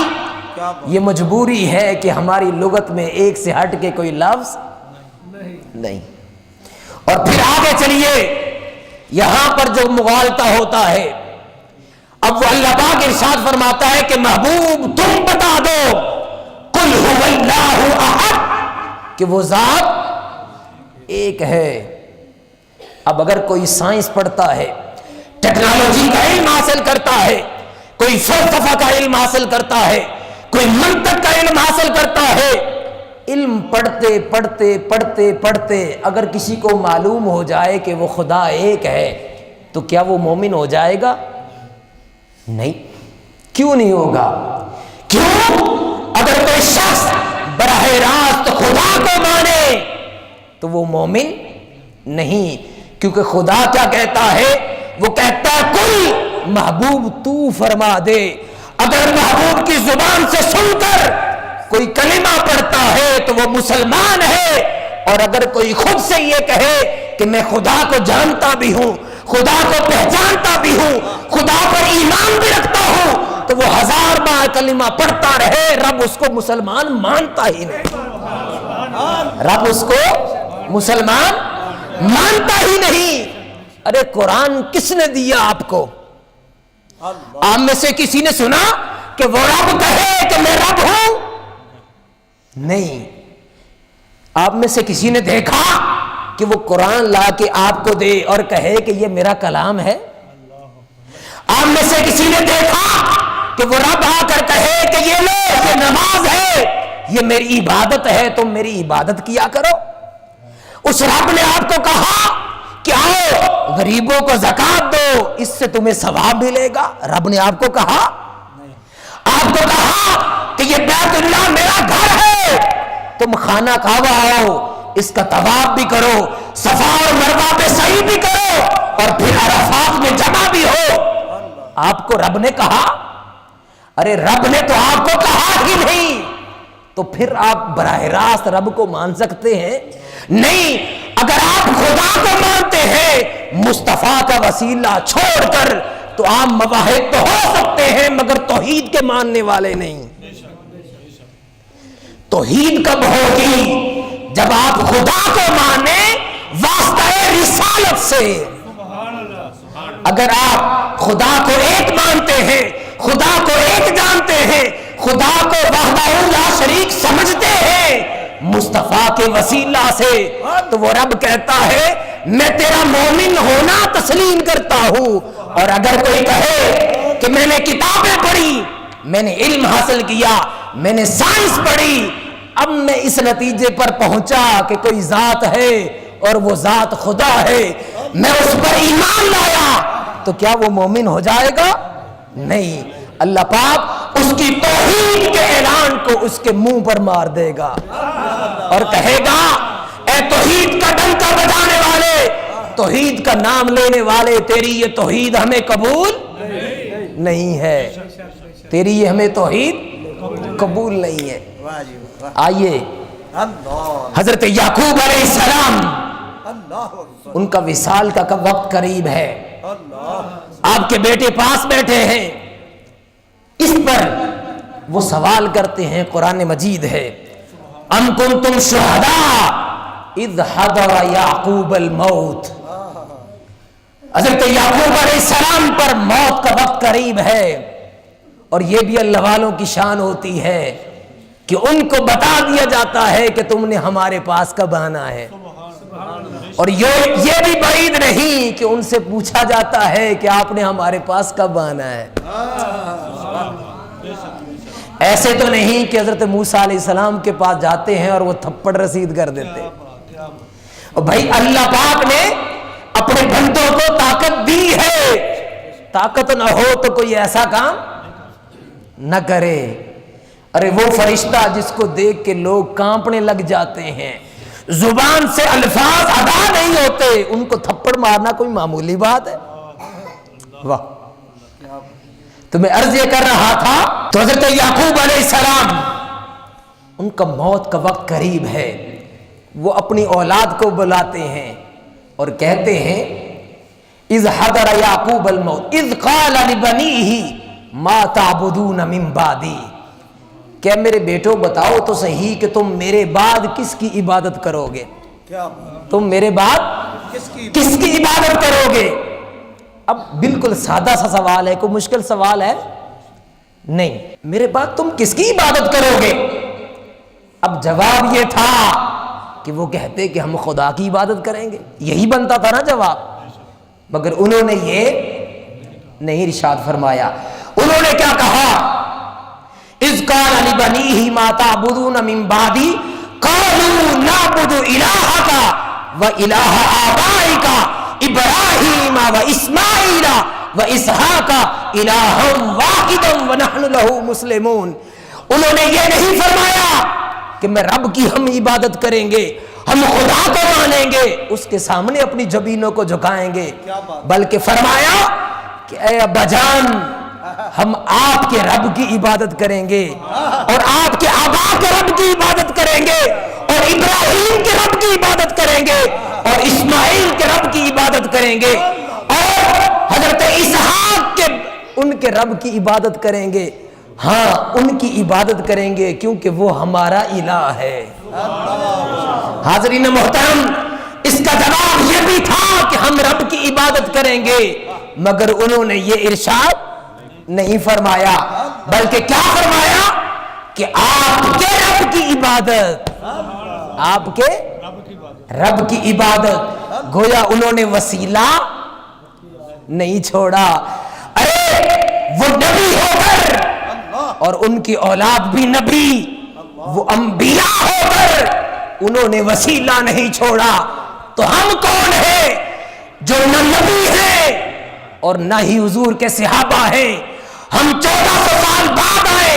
یہ مجبوری ہے کہ ہماری لغت میں ایک سے ہٹ کے کوئی لفظ نہیں۔ اور پھر آگے چلیے، یہاں پر جو مغالطہ ہوتا ہے، اب وہ اللہ پاک ارشاد فرماتا ہے کہ محبوب تم بتا دو قل هو اللہ احد، کہ وہ ذات ایک ہے۔ اب اگر کوئی سائنس پڑھتا ہے، ٹیکنالوجی کا علم حاصل کرتا ہے، کوئی فلسفہ کا علم حاصل کرتا ہے، کوئی منطق کا علم حاصل کرتا ہے، علم پڑھتے پڑھتے پڑھتے پڑھتے اگر کسی کو معلوم ہو جائے کہ وہ خدا ایک ہے، تو کیا وہ مومن ہو جائے گا؟ نہیں۔ کیوں نہیں ہوگا؟ کیوں؟ اگر کوئی شخص براہ راست خدا کو مانے تو وہ مومن نہیں، کیونکہ خدا کیا کہتا ہے؟ وہ کہتا ہے کل محبوب تو فرما دے۔ اگر محبوب کی زبان سے سن کر کوئی کلمہ پڑھتا ہے تو وہ مسلمان ہے، اور اگر کوئی خود سے یہ کہے کہ میں خدا کو جانتا بھی ہوں، خدا کو پہچانتا بھی ہوں، خدا پر ایمان بھی رکھتا ہوں، تو وہ 1000 بار کلمہ پڑھتا رہے، رب اس کو مسلمان مانتا ہی نہیں، رب اس کو مسلمان مانتا ہی نہیں۔ ارے قرآن کس نے دیا آپ کو؟ آپ میں سے کسی نے سنا کہ وہ رب کہے کہ میں رب ہوں؟ نہیں۔ آپ میں سے کسی نے دیکھا کہ وہ قرآن لا کے آپ کو دے اور کہے کہ یہ میرا کلام ہے؟ آپ میں سے کسی نے دیکھا کہ وہ رب آ کر کہے کہ یہ لو، یہ نماز ہے، یہ میری عبادت ہے، تم میری عبادت کیا کرو؟ اس رب نے آپ کو کہا کہ آؤ غریبوں کو زکات دو، اس سے تمہیں ثواب ملے گا؟ رب نے آپ کو کہا؟ آپ کو کہا کہ یہ بیت اللہ میرا گھر ہے، تم خانہ کعبہ آؤ، اس کا طواف بھی کرو، صفا اور مروہ پہ سعی بھی کرو، اور پھر عرفات میں جمع بھی ہو؟ آپ کو رب نے کہا؟ ارے رب نے تو آپ کو کہا ہی نہیں، تو پھر آپ براہ راست رب کو مان سکتے ہیں؟ نہیں۔ اگر آپ خدا کو مانتے ہیں مصطفیٰ کا وسیلہ چھوڑ کر، تو آپ مواحد تو ہو سکتے ہیں مگر توحید کے ماننے والے نہیں۔ توحید کب ہوگی؟ جب آپ خدا کو مانیں واسطہ رسالت سے۔ اگر آپ خدا کو ایک مانتے ہیں، خدا کو ایک جانتے ہیں، خدا کو وحدہ لا شریک سمجھتے ہیں مصطفیٰ کے وسیلہ سے، تو وہ رب کہتا ہے میں تیرا مومن ہونا تسلیم کرتا ہوں۔ اور اگر کوئی کہے کہ میں نے کتابیں پڑھی، میں نے علم حاصل کیا، میں نے سائنس پڑھی، اب میں اس نتیجے پر پہنچا کہ کوئی ذات ہے اور وہ ذات خدا ہے، میں اس پر ایمان لایا، تو کیا وہ مومن ہو جائے گا؟ نہیں۔ اللہ پاک اس کی توحید کے اعلان کو اس کے منہ پر مار دے گا اور کہے گا اے توحید کا ڈنکا بجانے والے، توحید کا نام لینے والے، تیری یہ توحید ہمیں قبول نہیں ہے، تیری یہ ہمیں توحید قبول نہیں ہے۔ آئیے حضرت یعقوب علیہ السلام، ان کا وصال کا وقت قریب ہے، آپ کے بیٹے پاس بیٹھے ہیں، اس پر وہ سوال کرتے ہیں، قرآن مجید ہے ام کنتم شہداء اذ حضر یعقوب الموت، حضرت یعقوب علیہ السلام پر موت کا وقت قریب ہے، اور یہ بھی اللہ والوں کی شان ہوتی ہے کہ ان کو بتا دیا جاتا ہے کہ تم نے ہمارے پاس کب آنا ہے۔ اور یہ بھی بعید نہیں کہ ان سے پوچھا جاتا ہے کہ آپ نے ہمارے پاس کب آنا ہے. ایسے تو نہیں کہ حضرت موسیٰ علیہ السلام کے پاس جاتے ہیں اور وہ تھپڑ رسید کر دیتے. اور بھائی اللہ پاک نے اپنے بندوں کو طاقت دی ہے، طاقت نہ ہو تو کوئی ایسا کام نہ کرے. ارے وہ فرشتہ جس کو دیکھ کے لوگ کانپنے لگ جاتے ہیں، زبان سے الفاظ ادا نہیں ہوتے، ان کو تھپڑ مارنا کوئی معمولی بات ہے؟ واہ. تو میں عرض یہ کر رہا تھا، تو حضرت یعقوب علیہ السلام ان کا موت کا وقت قریب ہے، وہ اپنی اولاد کو بلاتے ہیں اور کہتے ہیں اذ حضر یعقوب الموت اذ قال لبنیہ ما تعبدون من بعدی. کہ میرے بیٹوں بتاؤ تو صحیح کہ تم میرے بعد کس کی عبادت کرو گے؟ تم میرے بعد کس کی عبادت کرو گے؟ اب بالکل سادہ سا سوال ہے، کوئی مشکل سوال ہے نہیں. میرے بعد تم کس کی عبادت کرو گے؟ اب جواب یہ تھا کہ وہ کہتے کہ ہم خدا کی عبادت کریں گے، یہی بنتا تھا نا جواب. مگر انہوں نے یہ نہیں ارشاد فرمایا. انہوں نے کیا کہا؟ اذ قال لبنیہ ما تعبدون من بعدی قالوا نعبد الہک والہ آبائک ابراہیم واسماعیل واسحاق الہا واحدا ونحن لہ مسلمون. انہوں نے یہ نہیں فرمایا کہ میں رب کی ہم عبادت کریں گے، ہم خدا کو مانیں گے، اس کے سامنے اپنی جبینوں کو جھکائیں گے، بلکہ فرمایا کہ اے ابا جان ہم آپ کے رب کی عبادت کریں گے اور آپ کے آبا کے رب کی عبادت کریں گے اور ابراہیم کے رب کی عبادت کریں گے اور اسماعیل کے رب کی عبادت کریں گے اور حضرت اسحاق کے ان کے رب کی عبادت کریں گے. ہاں ان کی عبادت کریں گے کیونکہ وہ ہمارا الہ ہے. حاضرین محترم، اس کا جواب یہ بھی تھا کہ ہم رب کی عبادت کریں گے، مگر انہوں نے یہ ارشاد نہیں فرمایا، بلکہ کیا فرمایا کہ آپ کے رب کی عبادت، آپ کے رب کی عبادت. گویا انہوں نے وسیلہ نہیں چھوڑا. ارے وہ نبی ہو کر اور ان کی اولاد بھی نبی، وہ انبیاء ہو کر انہوں نے وسیلہ نہیں چھوڑا. تو ہم کون ہیں جو نہ نبی ہیں اور نہ ہی حضور کے صحابہ ہیں؟ ہم 1400 سال بعد آئے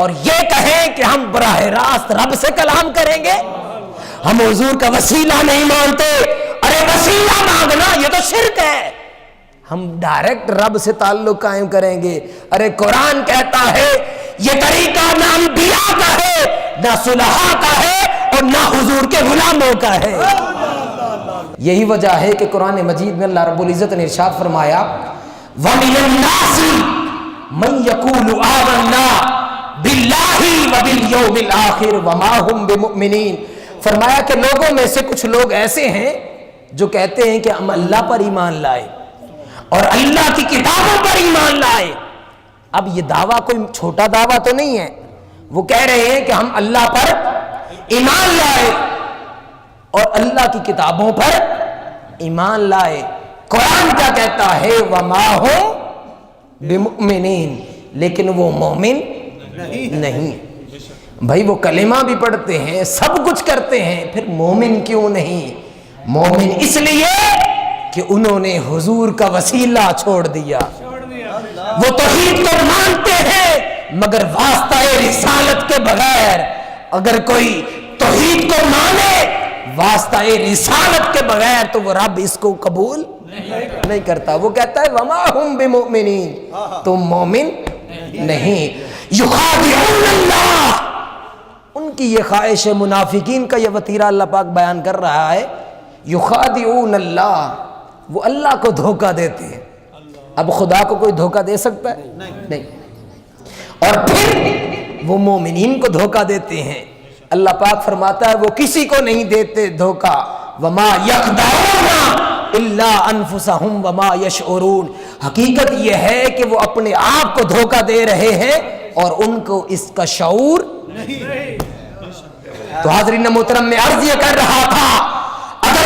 اور یہ کہیں کہ ہم براہ راست رب سے کلام کریں گے؟ ہم حضور کا وسیلہ نہیں مانتے. ارے وسیلہ مانگنا یہ تو شرک ہے. ہم ڈائریکٹ رب سے تعلق قائم کریں گے. ارے قرآن کہتا ہے یہ طریقہ نہ انبیاء کا ہے، نہ صلحاء کا ہے اور نہ حضور کے غلاموں کا ہے. یہی وجہ ہے کہ قرآن مجید میں اللہ رب العزت نے ارشاد فرمایا وَمِنَ النَّاسِ مَن يَقُولُ آمَنَّا بِاللَّهِ وَبِالْيَوْمِ الْآخِرِ وَمَا هُمْ بِمُؤْمِنِينَ. فرمایا کہ لوگوں میں سے کچھ لوگ ایسے ہیں جو کہتے ہیں کہ ہم اللہ پر ایمان لائے اور اللہ کی کتابوں پر ایمان لائے. اب یہ دعویٰ کوئی چھوٹا دعویٰ تو نہیں ہے. وہ کہہ رہے ہیں کہ ہم اللہ پر ایمان لائے اور اللہ کی کتابوں پر ایمان لائے. قرآن کیا کہتا ہے وَمَا هُمْ بِمُؤْمِنِينَ، لیکن وہ مومن نہیں. بھائی وہ کلمہ بھی پڑھتے ہیں، سب کچھ کرتے ہیں، پھر مومن کیوں نہیں؟ مومن اس لیے کہ انہوں نے حضور کا وسیلہ چھوڑ دیا. وہ توحید کو مانتے ہیں مگر واسطہ رسالت کے بغیر. اگر کوئی توحید کو مانے واسطہ رسالت کے بغیر تو وہ رب اس کو قبول نہیں کرتا. وہ کہتا ہے وما ہم بمؤمنین، تم مومن نہیں. یخادعون اللہ، ان کی یہ خواہش ہے. منافقین کا یہ وتیرہ اللہ پاک بیان کر رہا ہے. یخادعون اللہ، وہ اللہ کو دھوکہ دیتے ہیں. اب خدا کو کوئی دھوکہ دے سکتا ہے؟ نہیں. اور پھر وہ مومنین کو دھوکہ دیتے ہیں. اللہ پاک فرماتا ہے وہ کسی کو نہیں دیتے دھوکہ. وما یخدعون الا انفسہم وما یشعرون. حقیقت یہ ہے کہ وہ اپنے آپ کو دھوکہ دے رہے ہیں اور ان کو اس کا شعور نہیں. تو حاضرین محترم میں عرض یہ کر رہا تھا، اگر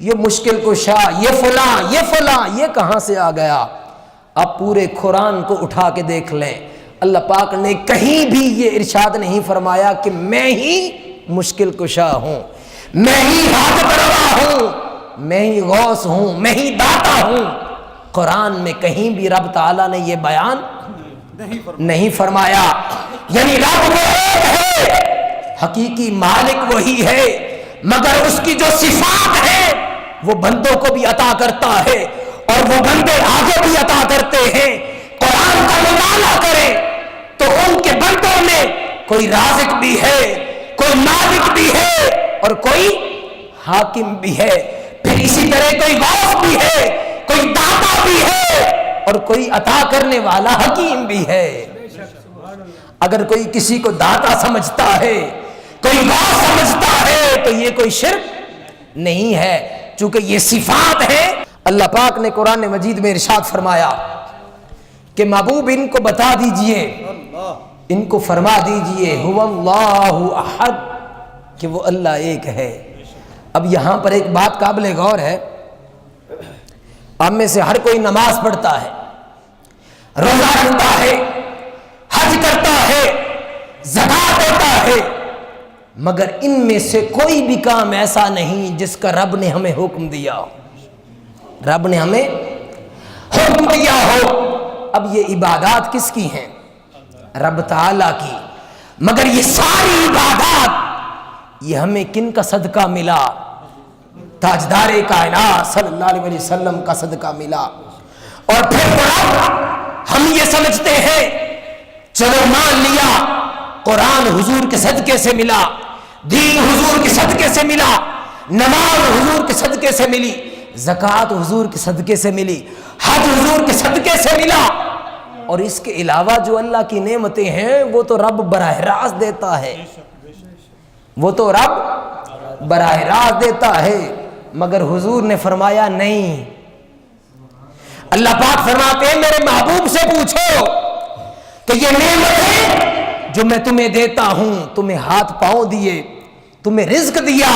یہ مشکل کشا، یہ فلاں، یہ کہاں سے آ گیا؟ آپ پورے قرآن کو اٹھا کے دیکھ لیں، اللہ پاک نے کہیں بھی یہ ارشاد نہیں فرمایا کہ میں ہی مشکل کشا ہوں، میں ہی حاجت روا ہوں، میں ہی غوث ہوں، میں ہی داتا ہوں۔ قرآن میں کہیں بھی رب تعالیٰ نے یہ بیان نہیں فرمایا۔ یعنی رب وہ ایک ہے، حقیقی مالک وہی ہے، مگر اس کی جو صفات ہے وہ بندوں کو بھی عطا کرتا ہے اور وہ بندے آگے بھی عطا کرتے ہیں۔ قرآن کا مطالعہ کرے تو ان کے بندوں میں کوئی رازق بھی ہے، کوئی مالک بھی ہے اور کوئی حاکم بھی ہے، پھر اسی طرح کوئی غوث بھی ہے، کوئی داتا بھی ہے اور کوئی عطا کرنے والا حکیم بھی ہے۔ اگر کوئی کسی کو داتا سمجھتا ہے، کوئی غوث سمجھتا ہے تو یہ کوئی شرک نہیں ہے، چونکہ یہ صفات ہے۔ اللہ پاک نے قرآن مجید میں ارشاد فرمایا کہ محبوب ان کو بتا دیجئے، ان کو فرما دیجئے هو اللہ احد، کہ وہ اللہ ایک ہے۔ اب یہاں پر ایک بات قابل غور ہے، ہم میں سے ہر کوئی نماز پڑھتا ہے، روزہ رکھتا ہے، حج کرتا ہے، زکات دیتا ہے، مگر ان میں سے کوئی بھی کام ایسا نہیں جس کا رب نے ہمیں حکم دیا ہو، رب نے ہمیں حکم دیا ہو۔ اب یہ عبادات کس کی ہیں؟ رب تعالیٰ کی، مگر یہ ساری عبادات یہ ہمیں کن کا صدقہ ملا؟ تاجدار کائنات صلی اللہ علیہ وسلم کا صدقہ ملا۔ اور پھر ہم یہ سمجھتے ہیں چلو مان لیا قرآن حضور کے صدقے سے ملا، دین حضور کے صدقے سے ملا، نماز حضور کے صدقے سے ملی، زکوٰۃ حضور کے صدقے سے ملی، حج حضور کے صدقے سے ملا، اور اس کے علاوہ جو اللہ کی نعمتیں ہیں وہ تو رب براہ راست دیتا ہے، وہ تو رب براہ راست دیتا ہے۔ مگر حضور نے فرمایا نہیں، اللہ پاک فرماتے ہیں میرے محبوب سے پوچھو کہ یہ نعمتیں جو میں تمہیں دیتا ہوں، تمہیں ہاتھ پاؤں دیے، تمہیں رزق دیا،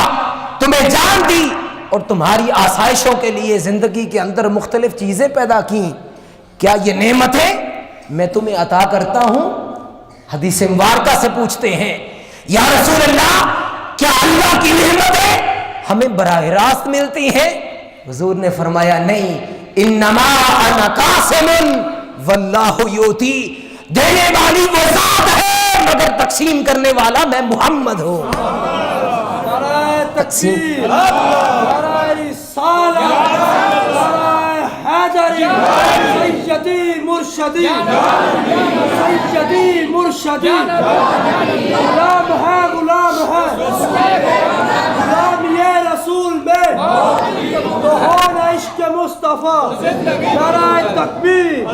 تمہیں جان دی اور تمہاری آسائشوں کے لیے زندگی کے اندر مختلف چیزیں پیدا کی، کیا یہ نعمتیں میں تمہیں عطا کرتا ہوں؟ حدیث مبارکہ سے پوچھتے ہیں یا رسول اللہ کیا اللہ کی نعمتیں ہمیں براہ راست ملتی ہیں؟ حضور نے فرمایا نہیں، انما انا قاسم واللہ یؤتی، دینے والی وہ ذات ہے مگر تقسیم کرنے والا میں محمد ہوں۔ تقسیم سیدی مرشدی سیدی مرشدی، غلام ہے غلام ہے غلام یہ رسول میں تو ہونا عشق مصطفیٰ، نعرہ تکبیر۔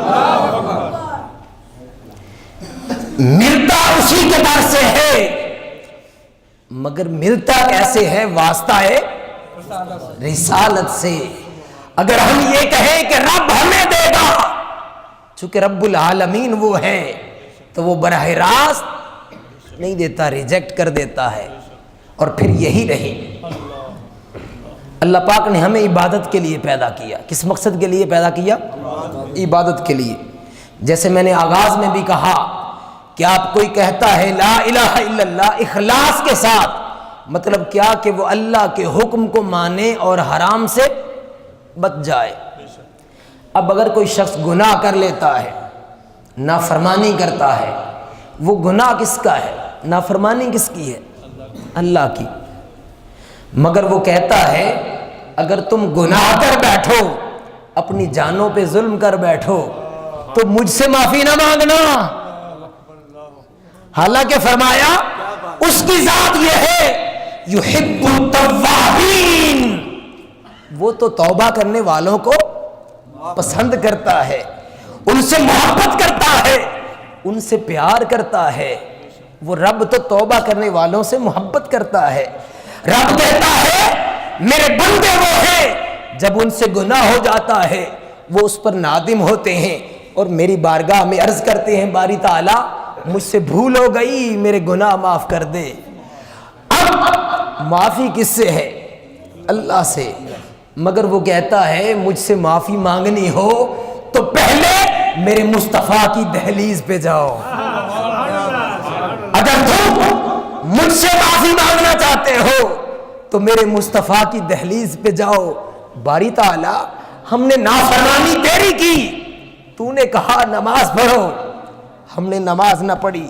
ملتا اسی کے در سے ہے، مگر ملتا کیسے ہے؟ واسطہ ہے رسالت سے۔ اگر ہم یہ کہیں کہ رب ہمیں دے گا، چونکہ رب العالمین وہ ہے تو وہ براہ راست نہیں دیتا، ریجیکٹ کر دیتا ہے۔ اور پھر یہی رہی، اللہ پاک نے ہمیں عبادت کے لیے پیدا کیا۔ کس مقصد کے لیے پیدا کیا؟ عبادت کے لیے۔ جیسے میں نے آغاز میں بھی کہا کہ آپ کوئی کہتا ہے لا الہ الا اللہ اخلاص کے ساتھ، مطلب کیا کہ وہ اللہ کے حکم کو مانے اور حرام سے بچ جائے۔ اب اگر کوئی شخص گناہ کر لیتا ہے، نافرمانی کرتا ہے، وہ گناہ کس کا ہے؟ نافرمانی کس کی ہے؟ اللہ کی۔ مگر وہ کہتا ہے اگر تم گناہ کر بیٹھو، اپنی جانوں پہ ظلم کر بیٹھو تو مجھ سے معافی نہ مانگنا، حالانکہ فرمایا اس کی ذات یہ ہے یحب التوابین، وہ تو توبہ کرنے والوں کو پسند کرتا ہے، ان سے محبت کرتا ہے، ان سے پیار کرتا ہے۔ وہ رب تو توبہ کرنے والوں سے محبت کرتا ہے۔ رب کہتا ہے میرے بندے وہ ہیں جب ان سے گناہ ہو جاتا ہے وہ اس پر نادم ہوتے ہیں اور میری بارگاہ میں عرض کرتے ہیں باری تعالیٰ مجھ سے بھول ہو گئی، میرے گناہ معاف کر دے۔ اب معافی کس سے ہے؟ اللہ سے۔ مگر وہ کہتا ہے مجھ سے معافی مانگنی ہو تو پہلے میرے مصطفیٰ کی دہلیز پہ جاؤ. اگر تم مجھ سے معافی مانگنا چاہتے ہو تو میرے مصطفیٰ کی دہلیز پہ جاؤ. باری تعالی ہم نے نافرمانی تیری کی, تو نے کہا نماز پڑھو, ہم نے نماز نہ پڑھی.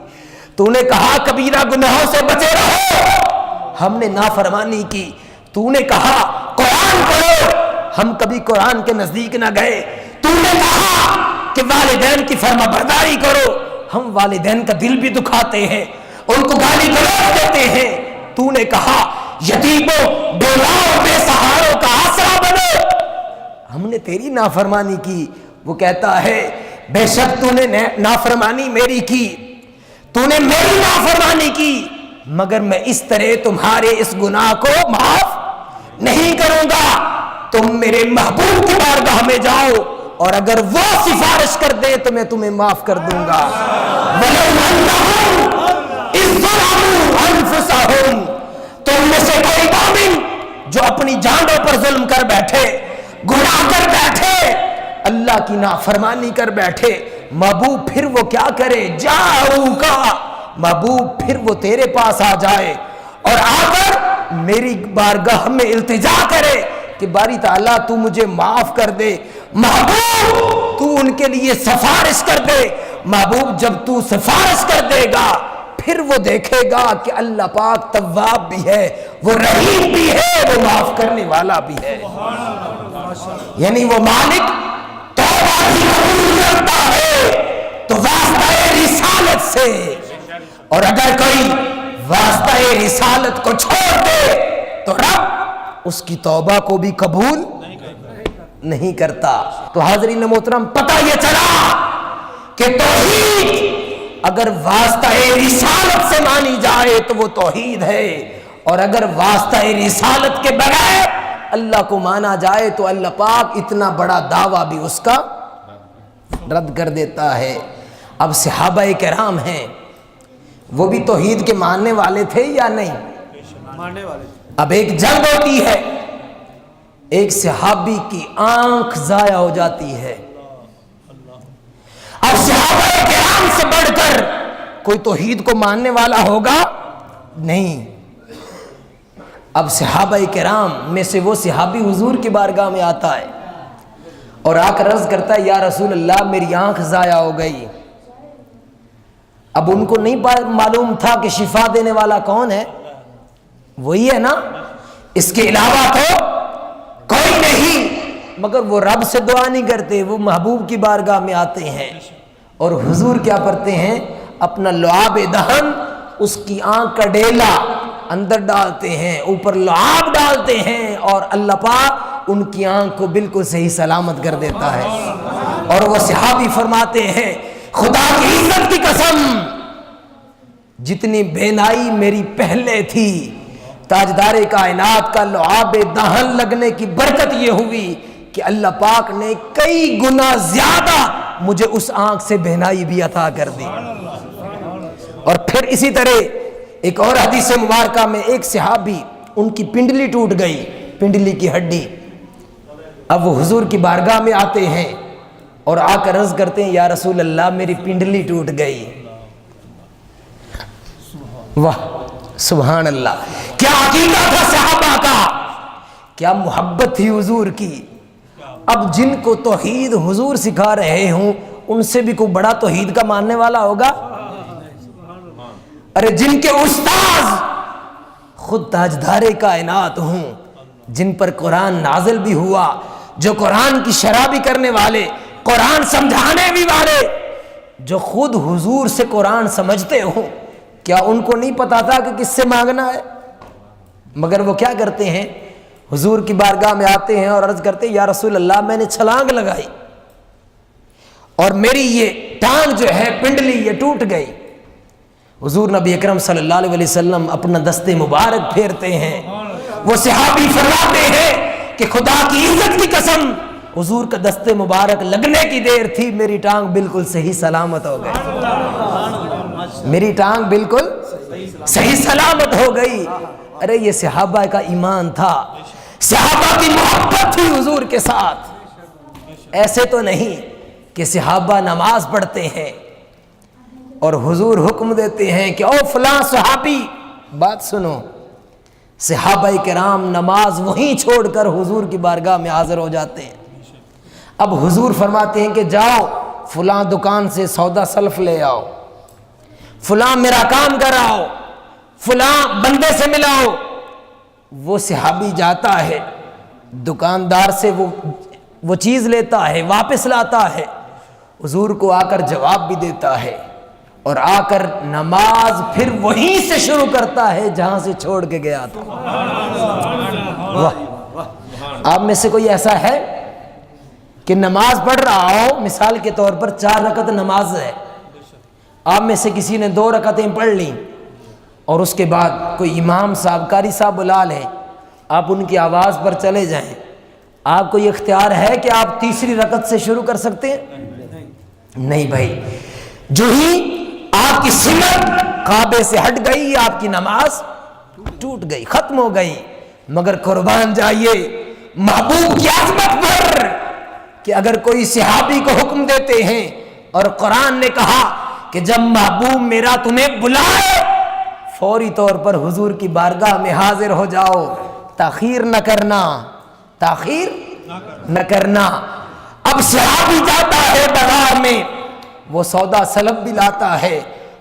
تو نے کہا کبیرہ گناہوں سے بچے رہو, ہم نے نافرمانی کی. تو نے کہا قرآن پڑھو, ہم کبھی قرآن کے نزدیک نہ گئے. تو نے کہا کہ والدین کی فرما برداری کرو, ہم والدین کا دل بھی دکھاتے ہیں, ان کو گالی گلوچ دیتے ہیں. تو نے کہا یتیموں بیواؤں بے سہاروں کا آسرا بنو, ہم نے تیری نافرمانی کی. وہ کہتا ہے بے شک تو نے نافرمانی میری کی, تو نے میری نافرمانی کی, مگر میں اس طرح تمہارے اس گناہ کو معاف نہیں کروں گا. تم میرے محبوب کی بارگاہ میں جاؤ اور اگر وہ سفارش کر دے تو میں تمہیں معاف کر دوں گا. وَلَوْ أَنَّهُمْ إِذْ ظَلَمُوا أَنفُسَهُمْ, تم میں سے کوئی مومن جو اپنی جانوں پر ظلم کر بیٹھے, گناہ کر بیٹھے, اللہ کی نافرمانی کر بیٹھے, محبوب پھر وہ کیا کرے؟ جاؤ کا محبوب پھر وہ تیرے پاس آ جائے اور آ کر میری بارگاہ میں التجا کرے کہ باری تعالیٰ تو مجھے معاف کر دے. محبوب تو ان کے لیے سفارش کر دے. محبوب جب تو سفارش کر دے گا پھر وہ دیکھے گا کہ اللہ پاک تواب بھی ہے, وہ رحیم بھی ہے, وہ معاف کرنے والا بھی ہے. یعنی وہ مالک توبہ کی قبول کرتا ہے تو واسطہ رسالت سے, اور اگر کوئی واسطہ رسالت کو چھوڑ دے تو رب اس کی توبہ کو بھی قبول نہیں کرتا. تو حاضرین محترم پتہ یہ چلا کہ توحید اگر واسطہ رسالت سے مانی جائے تو وہ توحید ہے, اور اگر واسطہ رسالت کے بغیر اللہ کو مانا جائے تو اللہ پاک اتنا بڑا دعویٰ بھی اس کا رد کر دیتا ہے. اب صحابہ کرام ہیں, وہ بھی توحید کے ماننے والے تھے یا نہیں؟ ماننے والے. اب ایک جنگ ہوتی ہے, ایک صحابی کی آنکھ ضائع ہو جاتی ہے. اب صحابہ کرام سے بڑھ کر کوئی توحید کو ماننے والا ہوگا نہیں. اب صحابہ کرام میں سے وہ صحابی حضور کی بارگاہ میں آتا ہے اور آ کر عرض کرتا ہے یا رسول اللہ میری آنکھ ضائع ہو گئی. اب ان کو نہیں معلوم تھا کہ شفا دینے والا کون ہے, وہی ہے نا, اس کے علاوہ تو کوئی نہیں. مگر وہ رب سے دعا نہیں کرتے, وہ محبوب کی بارگاہ میں آتے ہیں اور حضور کیا کرتے ہیں, اپنا لعاب دہن اس کی آنکھ کا ڈیلا اندر ڈالتے ہیں, اوپر لعاب ڈالتے ہیں, اور اللہ پاک ان کی آنکھ کو بالکل صحیح سلامت کر دیتا ہے. اور وہ صحابی فرماتے ہیں خدا کی عزت کی قسم جتنی بینائی میری پہلے تھی, تاجدار کائنات کا لعاب دہن لگنے کی برکت یہ ہوئی کہ اللہ پاک نے کئی گنا زیادہ مجھے اس آنکھ سے بینائی بھی عطا کر دی. اور پھر اسی طرح ایک اور حدیث مبارکہ میں ایک صحابی ان کی پنڈلی ٹوٹ گئی, پنڈلی کی ہڈی. اب وہ حضور کی بارگاہ میں آتے ہیں اور آ کر عرض کرتے ہیں یا رسول اللہ میری پنڈلی ٹوٹ گئی. واہ سبحان اللہ, کیا عقیدہ تھا صحابہ کا, کیا محبت تھی حضور کی. اب جن کو توحید حضور سکھا رہے ہوں ان سے بھی کوئی بڑا توحید کا ماننے والا ہوگا؟ ارے جن کے استاذ خود تاجدار کائنات ہوں, جن پر قرآن نازل بھی ہوا, جو قرآن کی شرح بھی کرنے والے, قرآن سمجھانے بھی والے, جو خود حضور سے قرآن سمجھتے ہوں, کیا ان کو نہیں پتا تھا کہ کس سے مانگنا ہے؟ مگر وہ کیا کرتے ہیں, حضور کی بارگاہ میں آتے ہیں اور عرض کرتے ہیں یا رسول اللہ میں نے چھلانگ لگائی اور میری یہ ٹانگ جو ہے پنڈلی یہ ٹوٹ گئی. حضور نبی اکرم صلی اللہ علیہ وسلم اپنا دست مبارک پھیرتے ہیں. وہ صحابی فرماتے ہیں کہ خدا کی عزت کی قسم حضور کا دست مبارک لگنے کی دیر تھی, میری ٹانگ بالکل صحیح سلامت ہو گئی, میری ٹانگ بالکل صحیح سلامت ہو گئی. ارے یہ صحابہ کا ایمان تھا, صحابہ کی محبت تھی حضور کے ساتھ. ایسے تو نہیں کہ صحابہ نماز پڑھتے ہیں اور حضور حکم دیتے ہیں کہ او فلاں صحابی بات سنو. صحابہ کرام نماز وہیں چھوڑ کر حضور کی بارگاہ میں حاضر ہو جاتے ہیں. اب حضور فرماتے ہیں کہ جاؤ فلاں دکان سے سودا سلف لے آؤ، فلاں میرا کام کراؤ، فلاں بندے سے ملاؤ. وہ صحابی جاتا ہے دکاندار سے وہ چیز لیتا ہے، واپس لاتا ہے، حضور کو آ کر جواب بھی دیتا ہے اور آ کر نماز پھر وہیں سے شروع کرتا ہے جہاں سے چھوڑ کے گیا تھا. آپ میں سے کوئی ایسا ہے کہ نماز پڑھ رہا ہو، مثال کے طور پر 4 رکعت نماز ہے، آپ میں سے کسی نے 2 رکعتیں پڑھ لیں اور اس کے بعد کوئی امام صاحب قاری صاحب بلا لیں، آپ ان کی آواز پر چلے جائیں، آپ کو یہ اختیار ہے کہ آپ تیسری رکعت سے شروع کر سکتے ہیں؟ نہیں بھائی. جو ہی آپ کی سمت کعبے سے ہٹ گئی آپ کی نماز ٹوٹ گئی، ختم ہو گئی. مگر قربان جائیے محبوب کی عظمت پر کہ اگر کوئی صحابی کو حکم دیتے ہیں اور قرآن نے کہا کہ جب محبوب میرا تمہیں بلائے فوری طور پر حضور کی بارگاہ میں حاضر ہو جاؤ، تاخیر نہ کرنا، تاخیر نہ کرنا. اب صحابی جاتا ہے بازار میں، وہ سودا سلب بھی لاتا ہے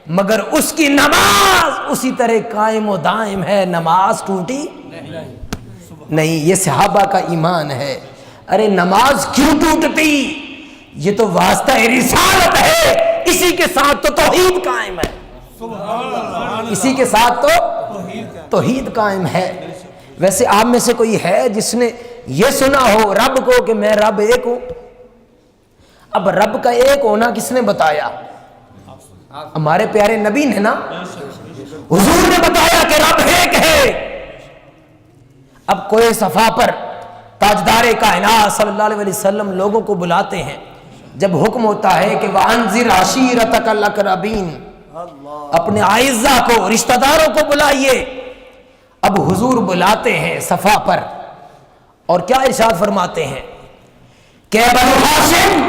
مگر اس کی نماز اسی طرح قائم و دائم ہے، نماز ٹوٹی نہیں. یہ صحابہ کا ایمان ہے. ارے نماز کیوں ٹوٹتی؟ یہ تو واسطہ رسالت ہے، اسی کے ساتھ تو توحید قائم ہے، اسی کے ساتھ تو توحید قائم ہے. ویسے آپ میں سے کوئی ہے جس نے یہ سنا ہو رب کو کہ میں رب ایک ہوں؟ اب رب کا ایک ہونا کس نے بتایا؟ ہمارے پیارے نبی نے نا، حضور نے بتایا کہ رب ایک ہے. اب کوئی صفا پر تاجدار کائنات صلی اللہ علیہ وسلم لوگوں کو بلاتے ہیں، جب حکم ہوتا ہے کہ وَأَنذِرْ عَشِيرَتَكَ الْأَقْرَبِينَ، اپنے اعزا کو، رشتہ داروں کو بلائیے. اب حضور بلاتے ہیں صفا پر اور کیا ارشاد فرماتے ہیں کہ بنو ہاشم،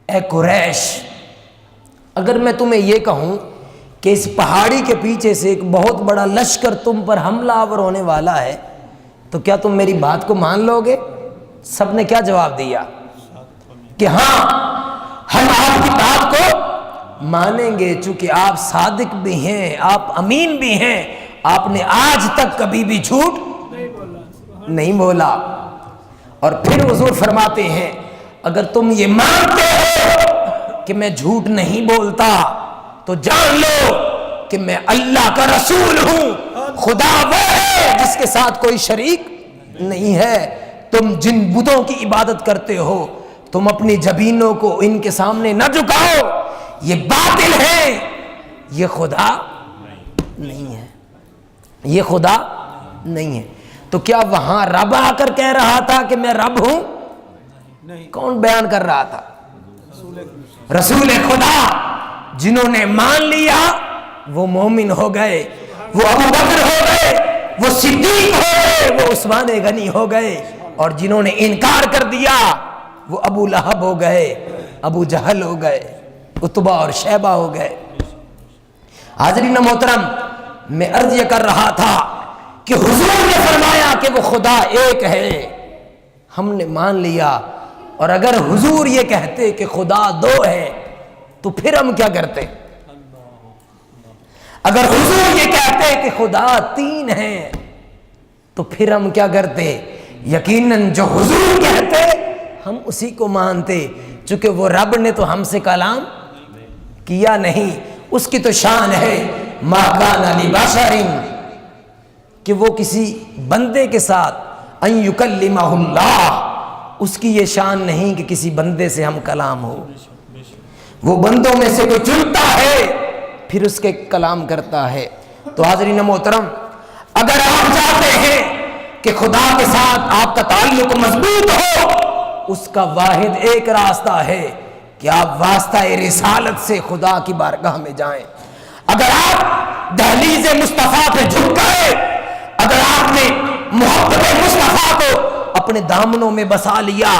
اے قریش، اگر میں تمہیں یہ کہوں کہ اس پہاڑی کے پیچھے سے ایک بہت بڑا لشکر تم پر حملہ آور ہونے والا ہے تو کیا تم میری بات کو مان لو گے؟ سب نے کیا جواب دیا کہ ہاں ہم آپ کی بات کو مانیں گے، چونکہ آپ صادق بھی ہیں، آپ امین بھی ہیں، آپ نے آج تک کبھی بھی جھوٹ نہیں بولا. اور پھر حضور فرماتے ہیں اگر تم یہ مانتے ہو کہ میں جھوٹ نہیں بولتا تو جان لو کہ میں اللہ کا رسول ہوں. خدا وہ ہے جس کے ساتھ کوئی شریک نہیں ہے. تم جن بتوں کی عبادت کرتے ہو تم اپنی جبینوں کو ان کے سامنے نہ جھکاؤ، یہ باطل ہے، یہ خدا نہیں ہے، یہ خدا نہیں ہے. تو کیا وہاں رب آ کر کہہ رہا تھا کہ میں رب ہوں؟ کون بیان کر رہا تھا؟ رسول خدا. جنہوں نے مان لیا وہ مومن ہو گئے، وہ ابو بکر ہو گئے، وہ صدیق ہو گئے، وہ عثمان غنی ہو گئے. اور جنہوں نے انکار کر دیا وہ ابو لہب ہو گئے، ابو جہل ہو گئے، عتبہ اور شیبہ ہو گئے. حاضرین محترم، میں عرض یہ کر رہا تھا کہ حضور نے فرمایا کہ وہ خدا ایک ہے، ہم نے مان لیا. اور اگر حضور یہ کہتے کہ خدا 2 ہے تو پھر ہم کیا کرتے؟ اگر حضور یہ کہتے کہ خدا 3 ہے تو پھر ہم کیا کرتے؟ یقیناً جو حضور کہتے ہم اسی کو مانتے، چونکہ وہ رب نے تو ہم سے کلام کیا نہیں. اس کی تو شان ہے ما کان لبشر، کہ وہ کسی بندے کے ساتھ ان یکلمہ اللہ، اس کی یہ شان نہیں کہ کسی بندے سے ہم کلام ہو. وہ بندوں میں سے کوئی چنتا ہے پھر اس کے کلام کرتا ہے. تو حاضرین محترم، اگر آپ چاہتے ہیں کہ خدا کے ساتھ آپ کا تعلق مضبوط ہو، اس کا واحد ایک راستہ ہے کہ آپ واسطہ رسالت سے خدا کی بارگاہ میں جائیں. اگر آپ دہلیز مصطفیٰ پہ جھک گئے، اگر آپ نے محبت مصطفیٰ کو اپنے دامنوں میں بسا لیا،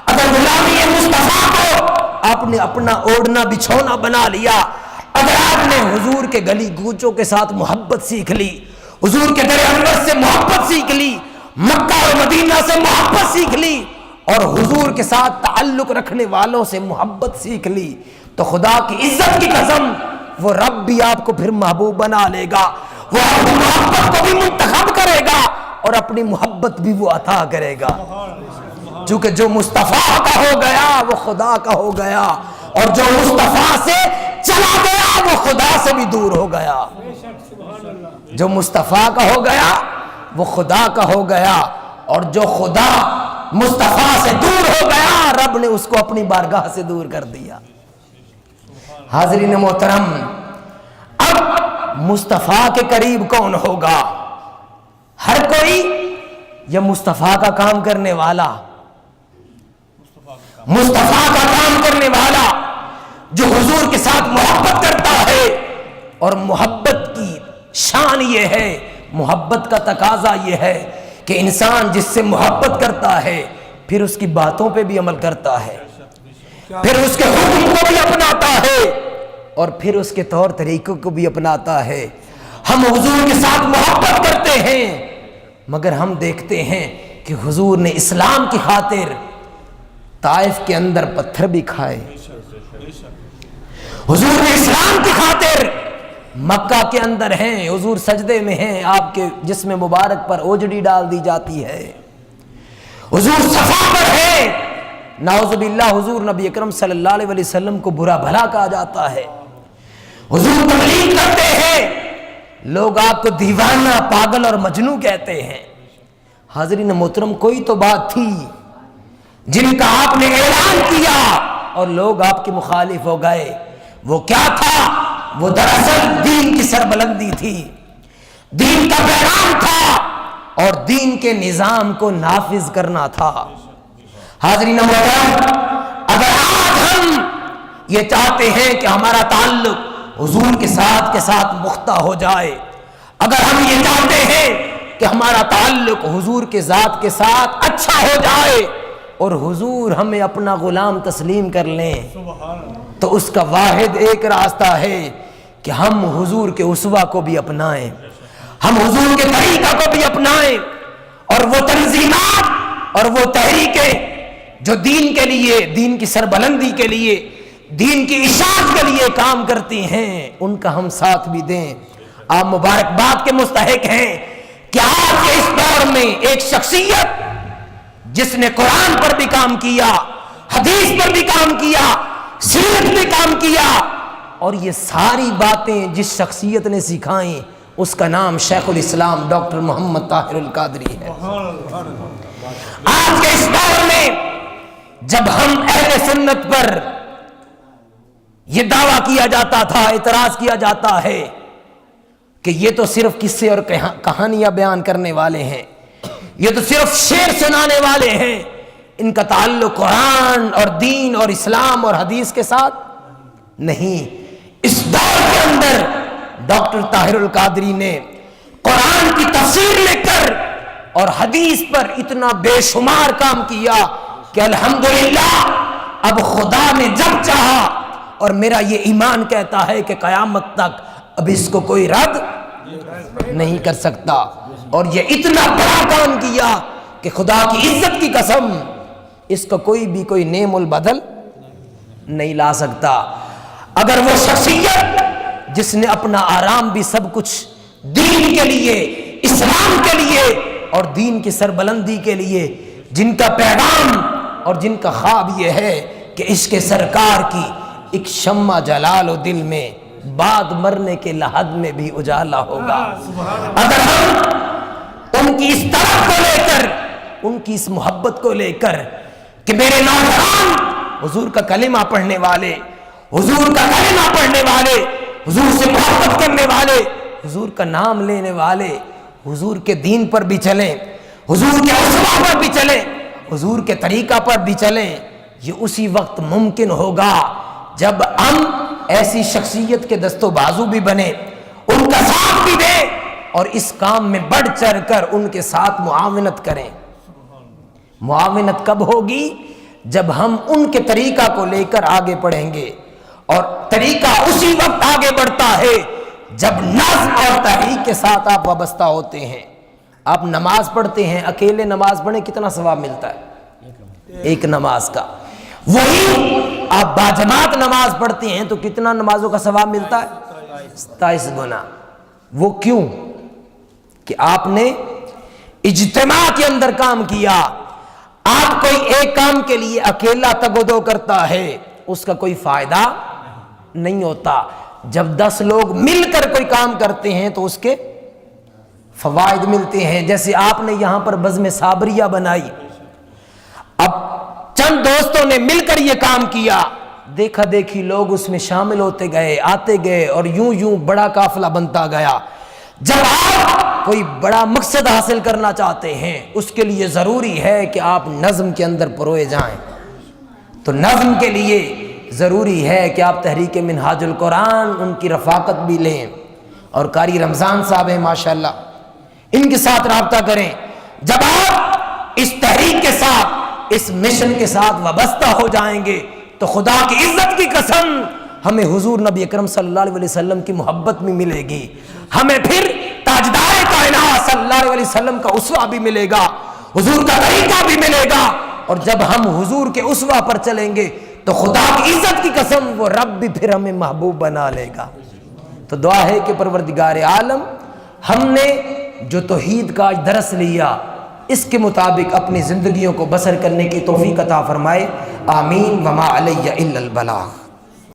اگر غلامی مصطفیٰ کو آپ نے اپنا اوڑھنا بچھونا بنا لیا، اگر آپ نے حضور کے گلی گوچوں کے ساتھ محبت سیکھ لی، حضور کے در انور سے محبت سیکھ لی، مکہ اور مدینہ سے محبت سیکھ لی، اور حضور کے ساتھ تعلق رکھنے والوں سے محبت سیکھ لی، تو خدا کی عزت کی قسم وہ رب بھی آپ کو پھر محبوب بنا لے گا، وہ آپ کی محبت کو بھی منتخب کرے گا اور اپنی محبت بھی وہ عطا کرے گا، چونکہ جو مصطفیٰ کا ہو گیا وہ خدا کا ہو گیا، اور جو مصطفیٰ سے چلا گیا وہ خدا سے بھی دور ہو گیا۔ جو مصطفیٰ کا ہو گیا وہ خدا کا ہو گیا، اور جو خدا مصطفیٰ سے دور ہو گیا رب نے اس کو اپنی بارگاہ سے دور کر دیا۔ حاضرین محترم، اب مصطفیٰ کے قریب کون ہوگا؟ ہر کوئی یا مصطفیٰ کا کام کرنے والا؟ مصطفیٰ کا کام کرنے والا جو حضور کے ساتھ محبت کرتا ہے، اور محبت کی شان یہ ہے، محبت کا تقاضا یہ ہے کہ انسان جس سے محبت کرتا ہے پھر اس کی باتوں پہ بھی عمل کرتا ہے، پھر اس کے حکم کو بھی اپناتا ہے، اور پھر اس کے طور طریقوں کو بھی اپناتا ہے۔ ہم حضور کے ساتھ محبت کرتے ہیں، مگر ہم دیکھتے ہیں کہ حضور نے اسلام کی خاطر طائف کے اندر پتھر بھی کھائے، حضور نے اسلام کی خاطر مکہ کے اندر ہیں، حضور سجدے میں ہیں، آپ کے جسم مبارک پر اوجڑی ڈال دی جاتی ہے، حضور صفا پر ہے، نعوذ باللہ حضور نبی اکرم صلی اللہ علیہ وسلم کو برا بھلا کہا جاتا ہے، حضور تبلیغ کرتے ہیں، لوگ آپ کو دیوانہ، پاگل اور مجنوں کہتے ہیں۔ حاضرین محترم، کوئی تو بات تھی جن کا آپ نے اعلان کیا اور لوگ آپ کے مخالف ہو گئے، وہ کیا تھا؟ وہ دراصل دین کی سربلندی تھی، دین کا پیغام تھا، اور دین کے نظام کو نافذ کرنا تھا۔ حاضرین محترم، اگر آج ہم یہ چاہتے ہیں کہ ہمارا تعلق حضور کے ساتھ مختہ ہو جائے، اگر ہم یہ چاہتے ہیں کہ ہمارا تعلق حضور کے ذات کے ساتھ اچھا ہو جائے اور حضور ہمیں اپنا غلام تسلیم کر لیں، تو اس کا واحد ایک راستہ ہے کہ ہم حضور کے اسوہ کو بھی اپنائیں، ہم حضور کے طریقہ کو بھی اپنائیں، اور وہ تنظیمات اور وہ تحریکیں جو دین کے لیے، دین کی سربلندی کے لیے، دین کی اشاعت کے لیے کام کرتی ہیں، ان کا ہم ساتھ بھی دیں۔ آپ مبارکباد کے مستحق ہیں کہ آج کے اس دور میں ایک شخصیت جس نے قرآن پر بھی کام کیا، حدیث پر بھی کام کیا، سیرت بھی کام کیا، اور یہ ساری باتیں جس شخصیت نے سکھائیں اس کا نام شیخ الاسلام ڈاکٹر محمد طاہر القادری ہے۔ آج کے اس دور میں جب ہم اہل سنت پر یہ دعویٰ کیا جاتا تھا، اعتراض کیا جاتا ہے کہ یہ تو صرف قصے اور کہانیاں بیان کرنے والے ہیں، یہ تو صرف شعر سنانے والے ہیں، ان کا تعلق قرآن اور دین اور اسلام اور حدیث کے ساتھ نہیں۔ اس دور کے اندر ڈاکٹر طاہر القادری نے قرآن کی تفسیر لکھ کر اور حدیث پر اتنا بے شمار کام کیا کہ الحمدللہ اب خدا نے جب چاہا، اور میرا یہ ایمان کہتا ہے کہ قیامت تک اب اس کو کوئی رد نہیں کر سکتا، اور یہ اتنا بڑا کام کیا کہ خدا کی عزت کی قسم اس کو کوئی نیم البدل نہیں لا سکتا۔ اگر وہ شخصیت جس نے اپنا آرام بھی سب کچھ دین کے لیے، اسلام کے لیے اور دین کی سربلندی کے لیے، جن کا پیغام اور جن کا خواب یہ ہے کہ عشق سرکار کی ایک شمع جلال و دل میں بعد مرنے کے لحد میں بھی اجالا ہوگا، اگر ہم ان کی اس طرف کو لے کر، ان کی اس محبت کو لے کر کہ میرے نوجوان حضور کا کلمہ پڑھنے والے، حضور کا کلمہ پڑھنے والے، حضور سے محبت کرنے والے، حضور کا نام لینے والے، حضور کے دین پر بھی چلیں، حضور کے اسوہ پر بھی چلیں، حضور کے طریقہ پر بھی چلیں، یہ اسی وقت ممکن ہوگا جب ہم ایسی شخصیت کے دست و بازو بھی بنے، ان کا ساتھ بھی دیں، اور اس کام میں بڑھ چڑھ کر ان کے ساتھ معاونت کریں۔ معاونت کب ہوگی؟ جب ہم ان کے طریقہ کو لے کر آگے بڑھیں گے، اور طریقہ اسی وقت آگے بڑھتا ہے جب نظم اور تحریک کے ساتھ آپ وابستہ ہوتے ہیں۔ آپ نماز پڑھتے ہیں، اکیلے نماز پڑھیں کتنا ثواب ملتا ہے؟ ایک نماز کا۔ وہی آپ باجماعت نماز پڑھتے ہیں تو کتنا نمازوں کا ثواب ملتا ہے؟ 27 گنا۔ وہ کیوں؟ کہ آپ نے اجتماع کے اندر کام کیا۔ آپ کوئی ایک کام کے لیے اکیلا تگ و دو کرتا ہے، اس کا کوئی فائدہ نہیں ہوتا۔ جب 10 لوگ مل کر کوئی کام کرتے ہیں تو اس کے فوائد ملتے ہیں۔ جیسے آپ نے یہاں پر بزم صابریہ بنائی، اب چند دوستوں نے مل کر یہ کام کیا، دیکھا دیکھی لوگ اس میں شامل ہوتے گئے، آتے گئے، اور یوں بڑا قافلہ بنتا گیا۔ جب آپ کوئی بڑا مقصد حاصل کرنا چاہتے ہیں، اس کے لیے ضروری ہے کہ آپ نظم کے اندر پروئے جائیں۔ تو نظم کے لیے ضروری ہے کہ آپ تحریک منہاج القرآن ان کی رفاقت بھی لیں، اور قاری رمضان صاحب ہیں ماشاءاللہ، ان کے ساتھ رابطہ کریں۔ جب آپ اس تحریک کے ساتھ، اس مشن کے ساتھ وابستہ ہو جائیں گے تو خدا کی عزت کی قسم ہمیں حضور نبی اکرم صلی اللہ علیہ وسلم کی محبت بھی ملے گی، ہمیں پھر تاجدار کائنات صلی اللہ علیہ وسلم کا اسوہ بھی ملے گا، حضور کا طریقہ بھی ملے گا۔ اور جب ہم حضور کے اسوہ پر چلیں گے تو خدا کی عزت کی قسم وہ رب بھی پھر ہمیں محبوب بنا لے گا۔ تو دعا ہے کہ پروردگار عالم ہم نے جو توحید کا درس لیا اس کے مطابق اپنی زندگیوں کو بسر کرنے کی توفیق عطا فرمائے۔ آمین۔ وما علیہ الا البلاغ۔